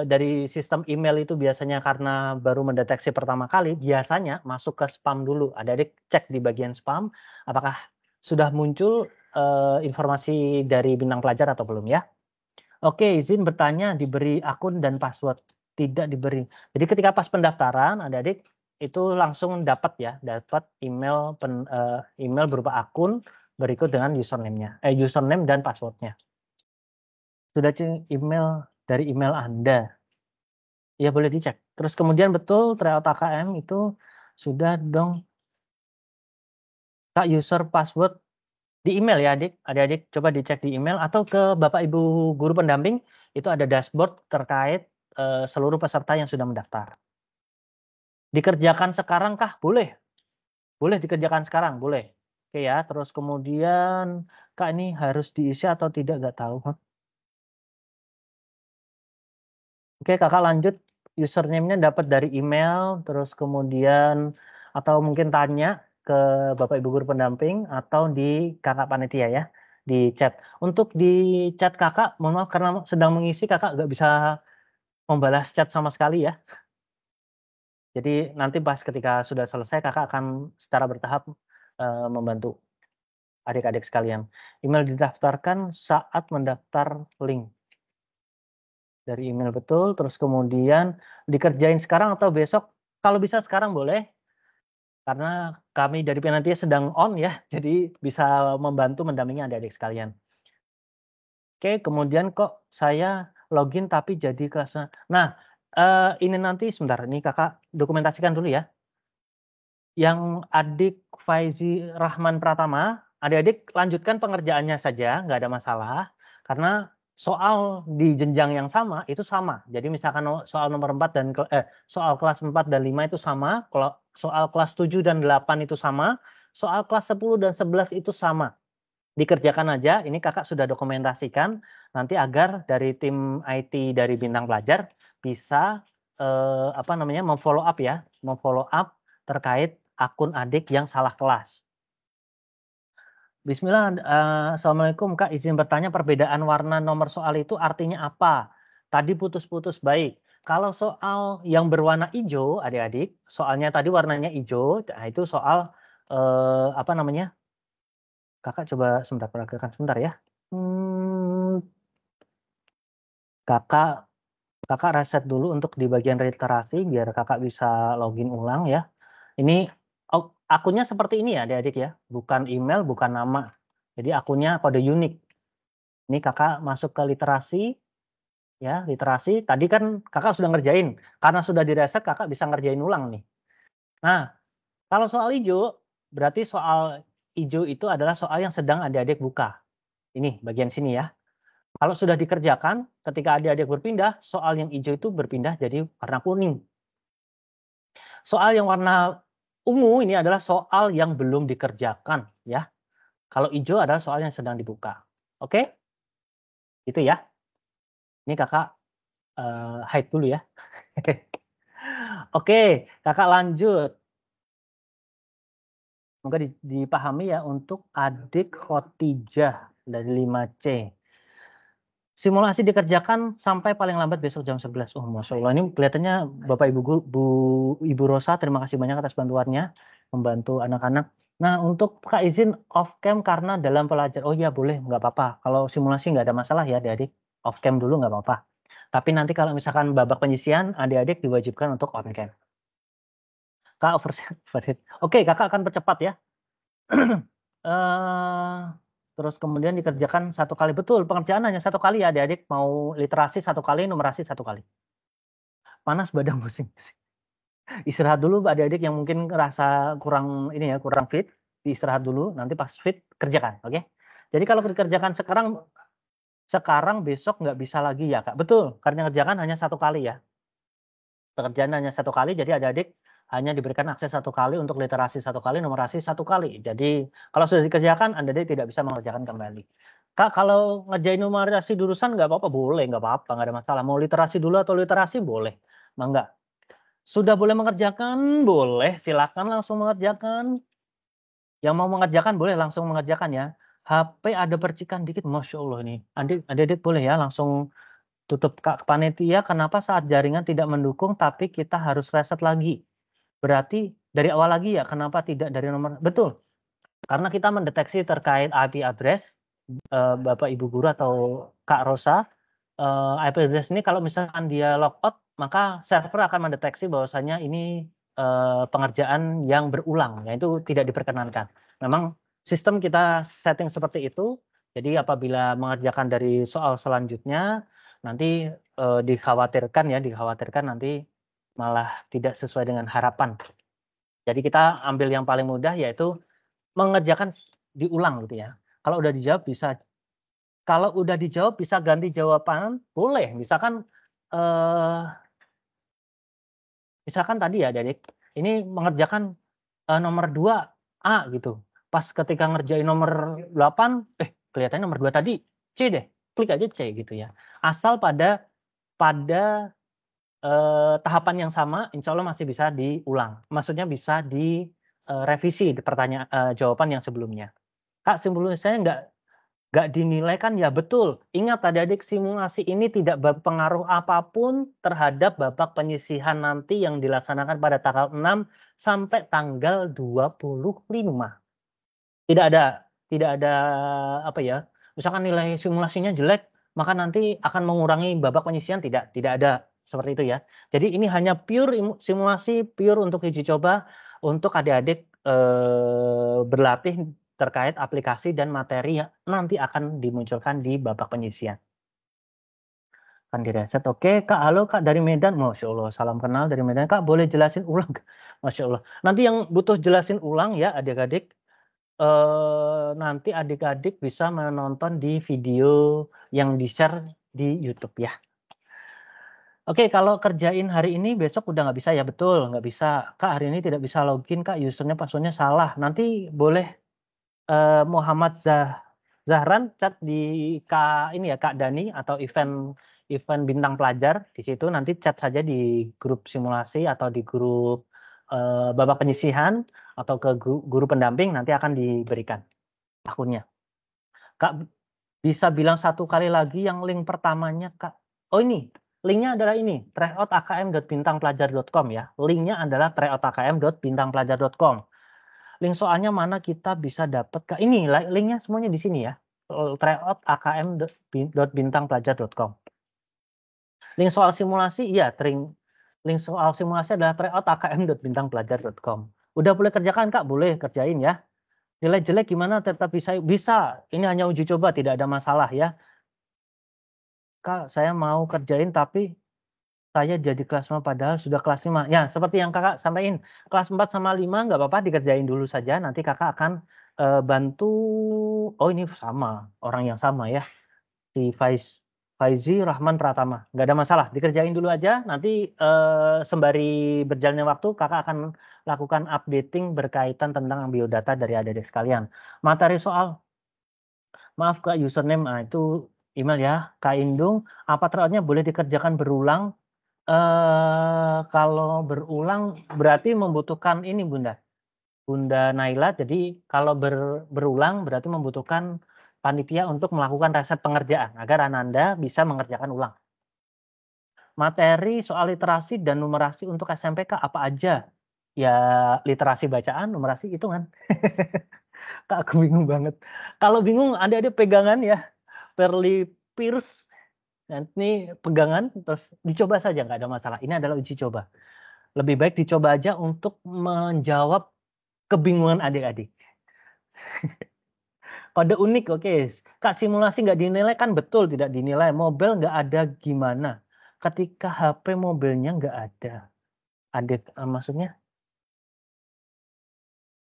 [SPEAKER 13] dari sistem email itu biasanya karena baru mendeteksi pertama kali, biasanya masuk ke spam dulu. Adik-adik cek di bagian spam, apakah sudah muncul informasi dari bintang pelajar atau belum ya. Oke, izin bertanya, diberi akun dan password? Tidak diberi. Jadi ketika pas pendaftaran, adik-adik itu langsung dapat email email berupa akun berikut dengan username dan passwordnya. Sudah email dari email Anda. Ya boleh dicek. Terus kemudian betul tryout AKM itu sudah dong. Kak, user password di email ya adik-adik coba dicek di email atau ke Bapak Ibu guru pendamping itu ada dashboard terkait seluruh peserta yang sudah mendaftar. Dikerjakan sekarang kah? Boleh. Boleh dikerjakan sekarang, boleh. Oke ya, terus kemudian Kak ini harus diisi atau tidak nggak tahu. Oke, Kakak lanjut username-nya dapat dari email terus kemudian atau mungkin tanya ke Bapak Ibu guru pendamping atau di kakak panitia ya di chat. Untuk di chat kakak, mohon maaf karena sedang mengisi kakak nggak bisa membalas chat sama sekali ya. Jadi nanti pas ketika sudah selesai kakak akan secara bertahap membantu adik-adik sekalian. Email didaftarkan saat mendaftar link. Dari email betul, terus kemudian dikerjain sekarang atau besok. Kalau bisa sekarang boleh. Karena kami dari panitia sedang on ya, jadi bisa membantu mendampingi adik-adik sekalian. Oke, kemudian kok saya login tapi jadi kelasnya. Nah, ini nanti sebentar, ini kakak dokumentasikan dulu ya. Yang adik Faizi Rahman Pratama, adik-adik lanjutkan pengerjaannya saja, nggak ada masalah. Karena soal di jenjang yang sama itu sama. Jadi misalkan soal nomor 4 dan soal kelas 4 dan 5 itu sama, kalau soal kelas 7 dan 8 itu sama, soal kelas 10 dan 11 itu sama. Dikerjakan aja, ini kakak sudah dokumentasikan nanti agar dari tim IT dari Bintang Pelajar bisa memfollow up terkait akun adik yang salah kelas. Bismillah, Assalamualaikum Kak, izin bertanya perbedaan warna nomor soal itu artinya apa? Tadi putus-putus baik. Kalau soal yang berwarna hijau, adik-adik, soalnya tadi warnanya hijau, nah itu soal apa namanya? Kakak coba sebentar perhatikan sebentar ya. Kakak reset dulu untuk di bagian literasi biar kakak bisa login ulang ya. Ini akunnya seperti ini ya adik-adik ya, bukan email, bukan nama. Jadi akunnya kode unik. Ini kakak masuk ke literasi, ya literasi. Tadi kan kakak sudah ngerjain, karena sudah direset kakak bisa ngerjain ulang nih. Nah, kalau soal hijau, berarti soal hijau itu adalah soal yang sedang adik-adik buka. Ini bagian sini ya. Kalau sudah dikerjakan, ketika adik-adik berpindah, soal yang hijau itu berpindah jadi warna kuning. Soal yang warna ungu ini adalah soal yang belum dikerjakan ya. Kalau hijau adalah soal yang sedang dibuka. Oke? Itu ya. Ini kakak hide dulu ya. Oke, kakak lanjut. Semoga dipahami ya untuk adik Khotijah dari 5C. Simulasi dikerjakan sampai paling lambat besok jam 11. Oh, Masya Allah. Ini kelihatannya Bapak Ibu Rosa, terima kasih banyak atas bantuannya. Membantu anak-anak. Nah, untuk Kak izin off cam karena dalam pelajaran. Oh iya, boleh. Nggak apa-apa. Kalau simulasi nggak ada masalah ya, adik-adik. Off cam dulu nggak apa-apa. Tapi nanti kalau misalkan babak penyisian, adik-adik diwajibkan untuk on cam. Kak, overhead. Oke, kakak akan percepat ya. Terus kemudian dikerjakan satu kali. Betul, pengerjaan hanya satu kali ya adik-adik. Mau literasi satu kali, numerasi satu kali. Panas badan pusing. Istirahat dulu adik-adik yang mungkin ngerasa kurang ini ya, kurang fit. Istirahat dulu, nanti pas fit kerjakan, oke? Jadi kalau dikerjakan sekarang besok nggak bisa lagi ya Kak. Betul, karena kerjakan hanya satu kali ya. Pekerjaan hanya satu kali, jadi adik-adik hanya diberikan akses satu kali untuk literasi satu kali, numerasi satu kali. Jadi kalau sudah dikerjakan, Anda tidak bisa mengerjakan kembali. Kak, kalau ngerjain numerasi jurusan nggak apa-apa, boleh, nggak apa-apa, nggak ada masalah. Mau literasi dulu atau literasi boleh, enggak. Sudah boleh mengerjakan, boleh, silakan langsung mengerjakan. Yang mau mengerjakan boleh langsung mengerjakan ya. HP ada percikan dikit, Masya Allah nih. Adik-adik boleh ya langsung tutup Kak panitia. Kenapa saat jaringan tidak mendukung, tapi kita harus reset lagi. Berarti dari awal lagi ya, kenapa tidak dari nomor? Betul, karena kita mendeteksi terkait IP address, Bapak Ibu Guru atau Kak Rosa, IP address ini kalau misalkan dia logout, maka server akan mendeteksi bahwasanya ini pengerjaan yang berulang, yaitu tidak diperkenankan. Memang sistem kita setting seperti itu, jadi apabila mengerjakan dari soal selanjutnya, nanti dikhawatirkan nanti malah tidak sesuai dengan harapan. Jadi kita ambil yang paling mudah yaitu mengerjakan diulang gitu ya. Kalau udah dijawab bisa ganti jawaban, boleh. Misalkan tadi ya Adik, ini mengerjakan nomor 2A gitu. Pas ketika ngerjain nomor 8, kelihatannya nomor 2 tadi C deh. Klik aja C gitu ya. Asal pada tahapan yang sama, insya Allah masih bisa diulang. Maksudnya bisa direvisi pertanyaan jawaban yang sebelumnya. Kak, simulasinya nggak dinilai kan? Ya betul. Ingat adik-adik, simulasi ini tidak berpengaruh apapun terhadap babak penyisihan nanti yang dilaksanakan pada tanggal 6 sampai tanggal 25. Tidak ada apa ya? Misalkan nilai simulasinya jelek, maka nanti akan mengurangi babak penyisihan, tidak ada. Seperti itu ya. Jadi ini hanya pure simulasi, pure untuk uji coba untuk adik-adik berlatih terkait aplikasi dan materi yang nanti akan dimunculkan di babak penyisian. Akan direset. Oke, Kak, halo Kak dari Medan. Masya Allah, salam kenal dari Medan. Kak, boleh jelasin ulang? Masya Allah. Nanti yang butuh jelasin ulang ya adik-adik, nanti adik-adik bisa menonton di video yang di-share di YouTube ya. Oke, kalau kerjain hari ini besok udah nggak bisa ya, betul nggak bisa. Kak, hari ini tidak bisa login Kak, usernya passwordnya salah. Nanti boleh Muhammad Zahran chat di Kak Dani atau event bintang pelajar di situ, nanti chat saja di grup simulasi atau di grup babak penyisihan atau ke guru pendamping, nanti akan diberikan akunnya. Kak, bisa bilang satu kali lagi yang link pertamanya Kak. Oh ini Linknya adalah ini, tryout.akm.bintangpelajar.com ya. Linknya adalah tryout.akm.bintangpelajar.com. Link soalnya mana kita bisa dapat ke ini, linknya semuanya di sini ya. tryout.akm.bintangpelajar.com. Link soal simulasi, iya, link soal simulasi adalah tryout.akm.bintangpelajar.com. Udah boleh kerjakan Kak? Boleh kerjain ya. Nilai jelek gimana tetap bisa? Bisa. Ini hanya uji coba, tidak ada masalah ya. Kak, saya mau kerjain tapi saya jadi kelas 5 padahal sudah kelas 5. Ya, seperti yang Kakak sampaikan, kelas 4 sama 5 nggak apa-apa dikerjain dulu saja. Nanti Kakak akan bantu, oh ini sama, orang yang sama ya. Si Faizi Rahman Pratama. Nggak ada masalah, dikerjain dulu aja. Nanti sembari berjalannya waktu, Kakak akan lakukan updating berkaitan tentang biodata dari adik-adik sekalian. Materi soal, maaf Kak, username, itu email ya. Kak Indung, apa tryoutnya boleh dikerjakan berulang? Kalau berulang berarti membutuhkan ini Bunda Naila. Jadi kalau berulang berarti membutuhkan panitia untuk melakukan reset pengerjaan agar Ananda bisa mengerjakan ulang. Materi soal literasi dan numerasi untuk SMPK apa aja? Ya literasi bacaan, numerasi hitungan. Kak, aku bingung banget. Kalau bingung ada pegangan ya. Perli Pierce. Nanti pegangan terus dicoba saja, nggak ada masalah. Ini adalah uji coba. Lebih baik dicoba aja untuk menjawab kebingungan adik-adik. Kode unik, oke. Kak, simulasi nggak dinilai kan? Betul, tidak dinilai. Mobile nggak ada gimana? Ketika HP mobilnya nggak ada. Adik, maksudnya?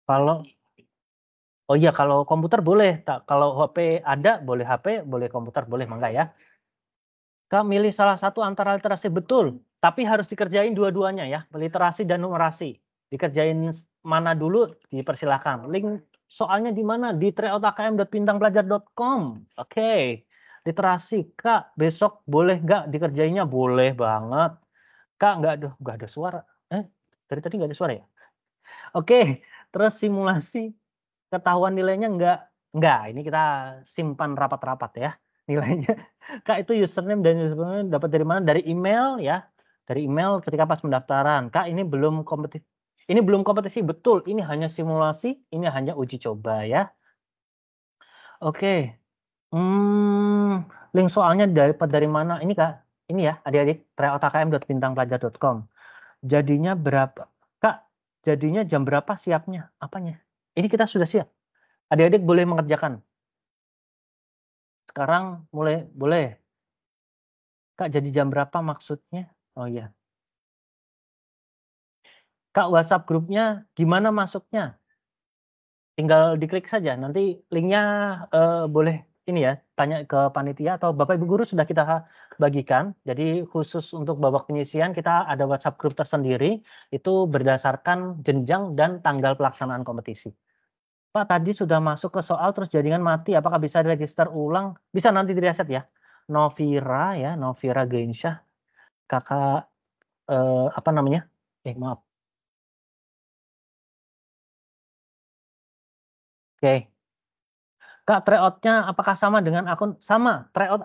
[SPEAKER 13] Kalau, oh iya, kalau komputer boleh. Kalau HP ada, boleh HP, boleh komputer, boleh, mangga ya. Kak, milih salah satu antara literasi, betul. Tapi harus dikerjain dua-duanya ya. Literasi dan numerasi. Dikerjain mana dulu, dipersilakan. Link soalnya di mana? Di tryout.akm.bintangpelajar.com. Oke. Literasi. Kak, besok boleh nggak dikerjainnya? Boleh banget. Kak, nggak ada suara. Dari tadi nggak ada suara ya? Oke. Terus simulasi. Ketahuan nilainya nggak. Ini kita simpan rapat-rapat ya. Nilainya. Kak, itu username dan username dapat dari mana? Dari email ya. Dari email ketika pas pendaftaran. Kak, ini belum kompetisi. Ini belum kompetisi, betul. Ini hanya simulasi, ini hanya uji coba ya. Oke. Link soalnya dapat dari mana? Ini Kak, ini ya adik-adik, tryout.akm.bintangpelajar.com. Jadinya berapa? Kak, jadinya jam berapa siapnya? Apanya? Ini kita sudah siap. Adik-adik boleh mengerjakan. Sekarang boleh. Kak, jadi jam berapa maksudnya? Oh iya. Kak, WhatsApp grupnya gimana masuknya? Tinggal diklik saja. Nanti linknya boleh ini ya, tanya ke panitia atau Bapak Ibu Guru sudah kita bagikan. Jadi khusus untuk babak penyisian kita ada WhatsApp grup tersendiri. Itu berdasarkan jenjang dan tanggal pelaksanaan kompetisi. Pak, tadi sudah masuk ke soal terus jaringan mati. Apakah bisa diregister ulang? Bisa nanti direset ya. Novira Gensyah. Kakak apa namanya? Maaf. Oke. Kak, tryout-nya apakah sama dengan akun? Sama. Tryout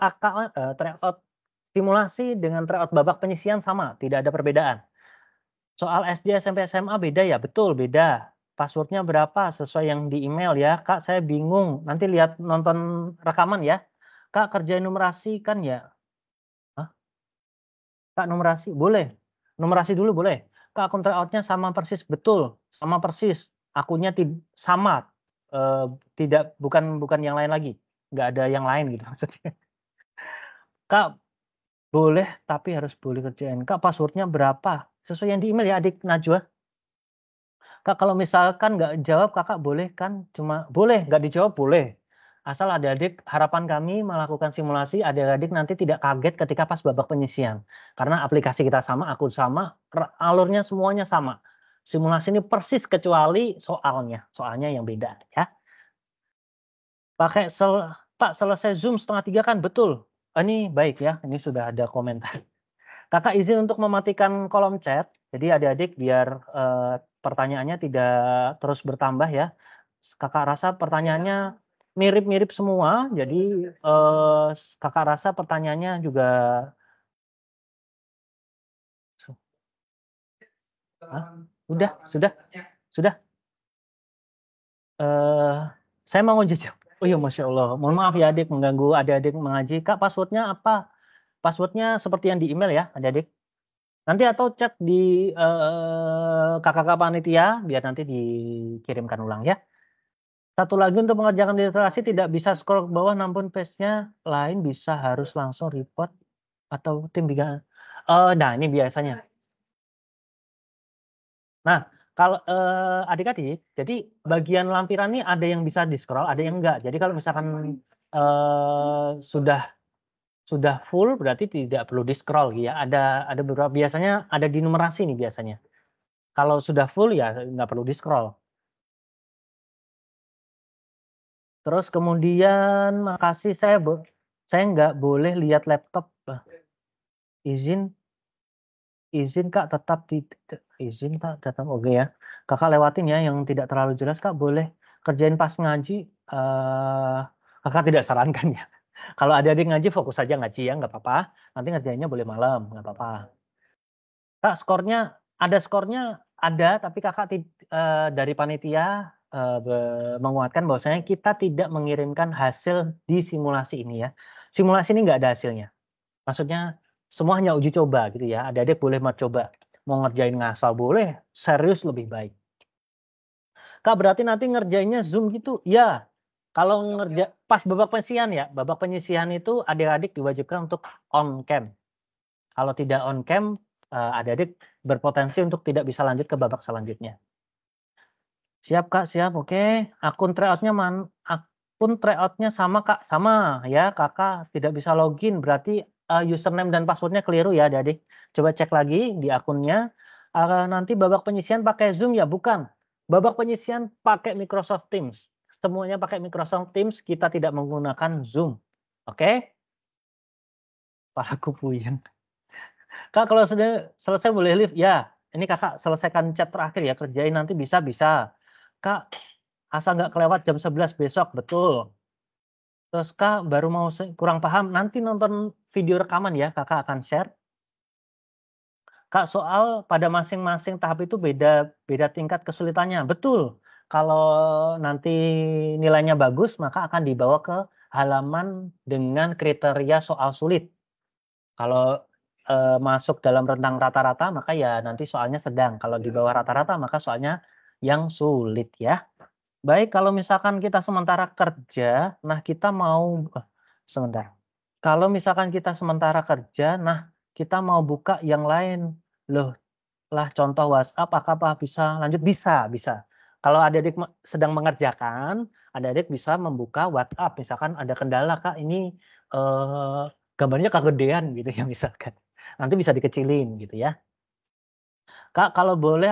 [SPEAKER 13] simulasi dengan tryout babak penyisian sama. Tidak ada perbedaan. Soal SD, SMP, SMA beda ya? Betul, beda. Passwordnya berapa sesuai yang di email ya. Kak, saya bingung. Nanti lihat nonton rekaman ya. Kak, kerjain numerasi kan ya? Hah? Kak, numerasi boleh. Numerasi dulu boleh. Kak, akun tryout-nya sama persis. Betul, sama persis. Akunnya sama. Tidak, bukan yang lain lagi. Nggak ada yang lain gitu maksudnya. Kak, boleh, tapi harus boleh kerjain. Kak, passwordnya berapa? Sesuai yang di email ya, adik Najwa. Kak, kalau misalkan nggak jawab, kakak boleh kan? Cuma boleh, nggak dijawab boleh. Asal adik-adik, harapan kami melakukan simulasi, adik-adik nanti tidak kaget ketika pas babak penyisian. Karena aplikasi kita sama, akun sama, alurnya semuanya sama. Simulasi ini persis kecuali soalnya yang beda ya. Pak, selesai Zoom 2:30 kan? Betul. Ini baik ya, ini sudah ada komentar. Kakak izin untuk mematikan kolom chat. Jadi adik-adik biar pertanyaannya tidak terus bertambah ya. Kakak rasa pertanyaannya mirip-mirip semua. Jadi kakak rasa pertanyaannya juga Hah? Sudah. Saya mau jejak. Oh iya, Masya Allah. Mohon maaf ya adik, mengganggu adik-adik mengaji. Kak, passwordnya apa? Passwordnya seperti yang di email ya, adik-adik. Nanti atau chat di kakak-kakak panitia, biar nanti dikirimkan ulang ya. Satu lagi untuk mengerjakan literasi tidak bisa scroll ke bawah, namun page-nya lain bisa harus langsung report atau tim biga. Nah ini biasanya. Nah, kalau adik-adik, jadi bagian lampiran ini ada yang bisa di-scroll, ada yang enggak. Jadi kalau misalkan sudah full berarti tidak perlu di-scroll ya. Ada beberapa biasanya ada di numerasi nih biasanya. Kalau sudah full ya nggak perlu di-scroll. Terus kemudian makasih saya nggak boleh lihat laptop. Izin Kak tetap izin Kak tetap oke ya. Kakak lewatin ya yang tidak terlalu jelas Kak, boleh kerjain pas ngaji. Kakak tidak sarankan ya. Kalau adik-adik ngaji fokus saja ngaji ya, nggak apa-apa. Nanti ngerjainnya boleh malam, nggak apa-apa. Kak skornya ada, tapi kakak dari panitia menguatkan bahwasanya kita tidak mengirimkan hasil di simulasi ini ya. Simulasi ini nggak ada hasilnya. Maksudnya semua hanya uji coba gitu ya. Adik-adik boleh mau coba, mau ngerjain ngasal boleh, serius lebih baik. Kak berarti nanti ngerjainnya Zoom gitu? Ya. Kalau pas babak penyisihan ya, babak penyisihan itu adik-adik diwajibkan untuk on cam. Kalau tidak on cam, adik-adik berpotensi untuk tidak bisa lanjut ke babak selanjutnya. Siap Kak, siap. Oke. Akun tryoutnya sama Kak, sama ya. Kakak tidak bisa login, berarti username dan passwordnya keliru ya adik-adik. Coba cek lagi di akunnya. Nanti babak penyisihan pakai Zoom ya? Bukan. Babak penyisihan pakai Microsoft Teams. Semuanya pakai Microsoft Teams, kita tidak menggunakan Zoom. Oke? Palaku puyeng. Kak kalau sudah selesai boleh live? Ya, ini kakak selesaikan chat terakhir ya, kerjain nanti bisa. Kak, asal nggak kelewat jam 11 besok, betul. Terus Kak baru mau kurang paham, nanti nonton video rekaman ya, kakak akan share. Kak soal pada masing-masing tahap itu beda tingkat kesulitannya, betul. Kalau nanti nilainya bagus, maka akan dibawa ke halaman dengan kriteria soal sulit. Kalau masuk dalam rentang rata-rata, maka ya nanti soalnya sedang. Kalau di bawah rata-rata, maka soalnya yang sulit ya. Baik, kalau misalkan kita sementara kerja, nah kita mau sebentar. Kalau misalkan kita sementara kerja, nah kita mau buka yang lain. Loh, lah contoh WhatsApp, apakah bisa lanjut? Bisa. Kalau adik-adik sedang mengerjakan, adik-adik bisa membuka WhatsApp. Misalkan ada kendala, Kak, ini gambarnya kegedean gitu ya misalkan. Nanti bisa dikecilin gitu ya. Kak, kalau boleh,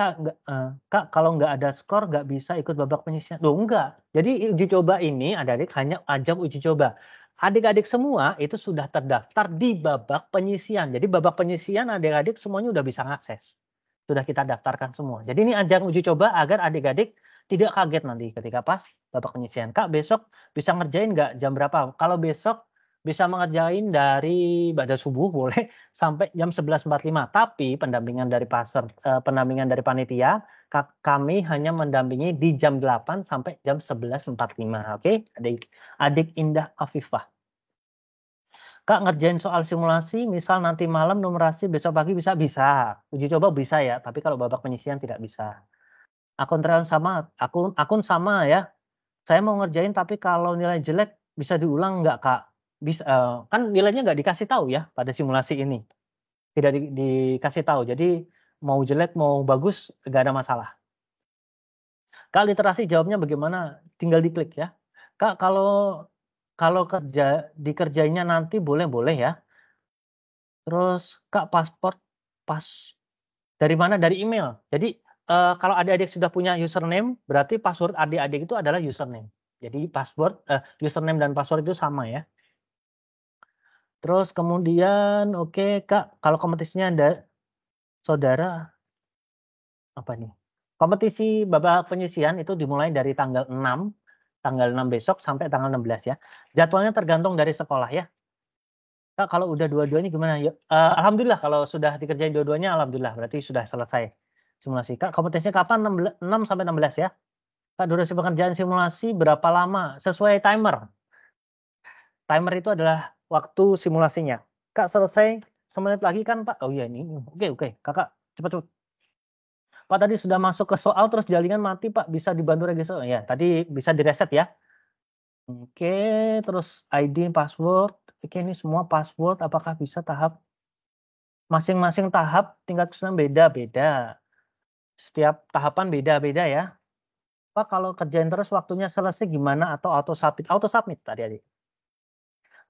[SPEAKER 13] Kak, kalau nggak ada skor nggak bisa ikut babak penyisihan. Loh, enggak. Jadi uji coba ini adik-adik hanya ajang uji coba. Adik-adik semua itu sudah terdaftar di babak penyisihan. Jadi babak penyisihan adik-adik semuanya udah bisa ngakses. Sudah kita daftarkan semua. Jadi ini ajang uji coba agar adik-adik tidak kaget nanti ketika pas babak penyisihan. Kak, besok bisa ngerjain nggak jam berapa? Kalau besok bisa mengerjain dari pada subuh boleh sampai jam 11.45. Tapi pendampingan dari pendampingan dari panitia kami hanya mendampingi di jam 8 sampai jam 11.45. Oke, adik Indah Afifah. Kak ngerjain soal simulasi, misal nanti malam numerasi, besok pagi bisa. Uji coba bisa ya, tapi kalau babak penyisihan tidak bisa. Akun trial sama, akun sama ya. Saya mau ngerjain tapi kalau nilai jelek bisa diulang nggak Kak? Bisa, kan nilainya nggak dikasih tahu ya pada simulasi ini. Tidak dikasih tahu. Jadi mau jelek mau bagus nggak ada masalah. Kak literasi jawabnya bagaimana? Tinggal diklik ya. Kak kalau dikerjainnya nanti boleh ya. Terus Kak paspor dari mana? Dari email. Jadi kalau adik-adik sudah punya username, berarti password adik-adik itu adalah username. Jadi password, username dan password itu sama ya. Terus kemudian, oke Kak, kalau kompetisinya ada saudara, apa nih? Kompetisi babak penyisihan itu dimulai dari tanggal 6 besok sampai tanggal 16 ya. Jadwalnya tergantung dari sekolah ya. Kak, kalau udah dua-duanya gimana? Ya, alhamdulillah kalau sudah dikerjain dua-duanya, alhamdulillah berarti sudah selesai. simulasi. Kak, kompetensinya kapan? 6 sampai 16 ya. Kak, durasi pekerjaan simulasi berapa lama? Sesuai timer. Timer itu adalah waktu simulasinya. Kak, selesai semenit lagi kan, Pak? Oh iya, ini. Oke. Kakak, cepat. Pak, tadi sudah masuk ke soal, terus jaringan mati, Pak. Bisa dibantu register? Ya, tadi bisa direset ya. Oke, terus ID, password. Oke, ini semua password. Apakah bisa tahap? Masing-masing tahap tingkat kesulitan beda-beda. Setiap tahapan beda-beda ya. Pak, kalau kerjain terus waktunya selesai gimana atau auto submit? Auto submit tadi adik.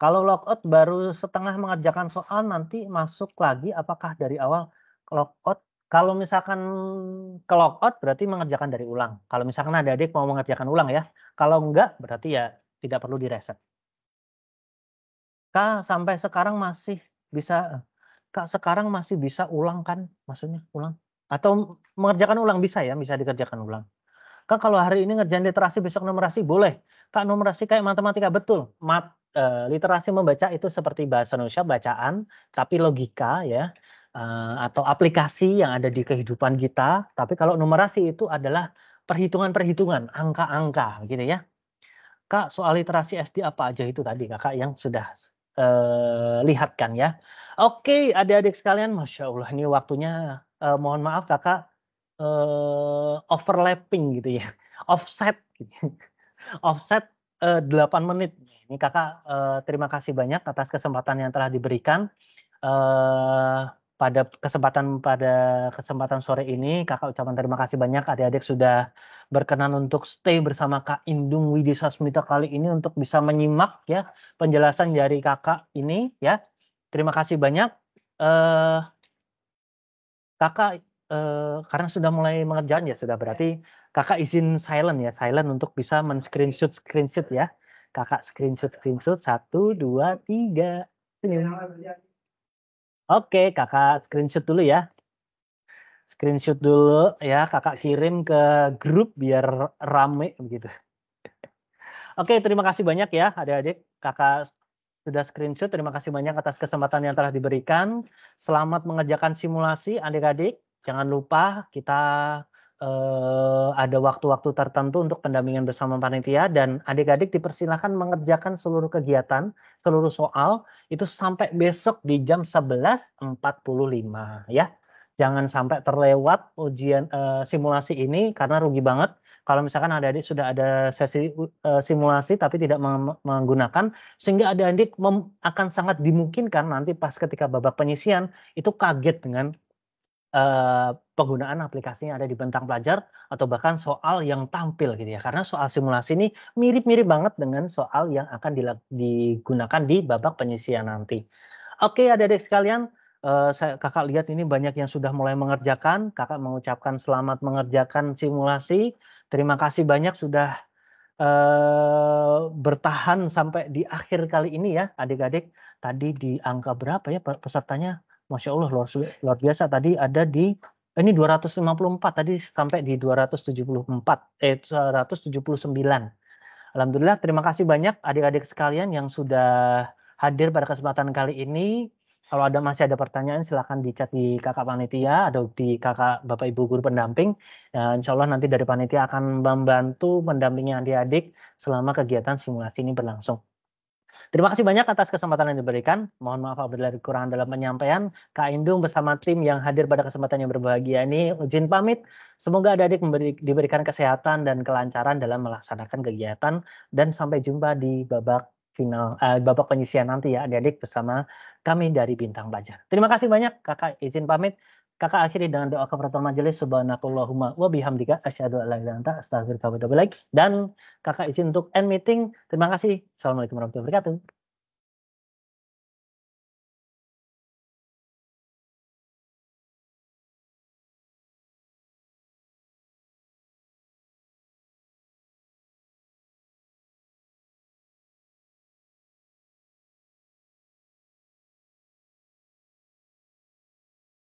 [SPEAKER 13] Kalau logout baru setengah mengerjakan soal nanti masuk lagi apakah dari awal logout? Kalau misalkan ke logout berarti mengerjakan dari ulang. Kalau misalkan adik-adik mau mengerjakan ulang ya. Kalau enggak berarti ya tidak perlu direset. Kak, sampai sekarang masih bisa ulang kan? Maksudnya ulang? Atau mengerjakan ulang bisa ya, bisa dikerjakan ulang. Kak, kalau hari ini ngerjain literasi, besok numerasi, boleh. Kak, numerasi kayak matematika, betul. Literasi membaca itu seperti bahasa Indonesia, bacaan, tapi logika ya, atau aplikasi yang ada di kehidupan kita. Tapi kalau numerasi itu adalah perhitungan-perhitungan, angka-angka gitu ya. Kak, soal literasi SD apa aja itu tadi kakak yang sudah lihat kan ya. Oke, adik-adik sekalian, Masya Allah ini waktunya, mohon maaf kakak, overlapping gitu ya, offset gitu. Offset 8 menit. Ini kakak terima kasih banyak atas kesempatan yang telah diberikan. Pada kesempatan sore ini kakak ucapkan terima kasih banyak adik-adik sudah berkenan untuk stay bersama Kak Indung Widisasmita kali ini untuk bisa menyimak ya penjelasan dari kakak ini ya. Terima kasih banyak. Kakak karena sudah mulai mengerjakan ya sudah berarti kakak izin silent ya, silent untuk bisa screenshot ya. Kakak screenshot 1, 2, 3. Sini. Oke, kakak screenshot dulu ya. Screenshot dulu ya, kakak kirim ke grup biar rame begitu. Oke, terima kasih banyak ya adik-adik. Kakak sudah screenshot, terima kasih banyak atas kesempatan yang telah diberikan. Selamat mengerjakan simulasi adik-adik. Jangan lupa kita ada waktu-waktu tertentu untuk pendampingan bersama panitia dan adik-adik dipersilahkan mengerjakan seluruh kegiatan, seluruh soal itu sampai besok di jam 11.45 ya. Jangan sampai terlewat ujian simulasi ini karena rugi banget. Kalau misalkan adik-adik sudah ada sesi simulasi tapi tidak menggunakan, sehingga adik-adik akan sangat dimungkinkan nanti pas ketika babak penyisian itu kaget dengan penggunaan aplikasi yang ada di Bentang Pelajar atau bahkan soal yang tampil gitu ya. Karena soal simulasi ini mirip-mirip banget dengan soal yang akan digunakan di babak penyisian nanti. Oke adik-adik sekalian, kakak lihat ini banyak yang sudah mulai mengerjakan. Kakak mengucapkan selamat mengerjakan simulasi. Terima kasih banyak sudah bertahan sampai di akhir kali ini ya adik-adik. Tadi di angka berapa ya pesertanya? Masya Allah luar biasa tadi ada di ini 254 tadi sampai di 279. Alhamdulillah terima kasih banyak adik-adik sekalian yang sudah hadir pada kesempatan kali ini. Kalau masih ada pertanyaan silahkan di chat di kakak panitia atau di kakak bapak ibu guru pendamping. Insya Allah nanti dari panitia akan membantu mendampingi adik-adik selama kegiatan simulasi ini berlangsung. Terima kasih banyak atas kesempatan yang diberikan. Mohon maaf apabila ada kekurangan dalam penyampaian. Kak Indung bersama tim yang hadir pada kesempatan yang berbahagia ini izin pamit. Semoga adik-adik diberikan kesehatan dan kelancaran dalam melaksanakan kegiatan dan sampai jumpa di babak final, babak penyisian nanti ya adik-adik bersama kami dari Bintang Pelajar. Terima kasih banyak. Kakak izin pamit. Kakak akhiri dengan doa kafaratul majelis subhanakallahumma wa bihamdika asyhadu an la ilaha illa anta astaghfiruka wa atubu ilaik dan kakak izin untuk end meeting. Terima kasih. Assalamualaikum warahmatullahi wabarakatuh.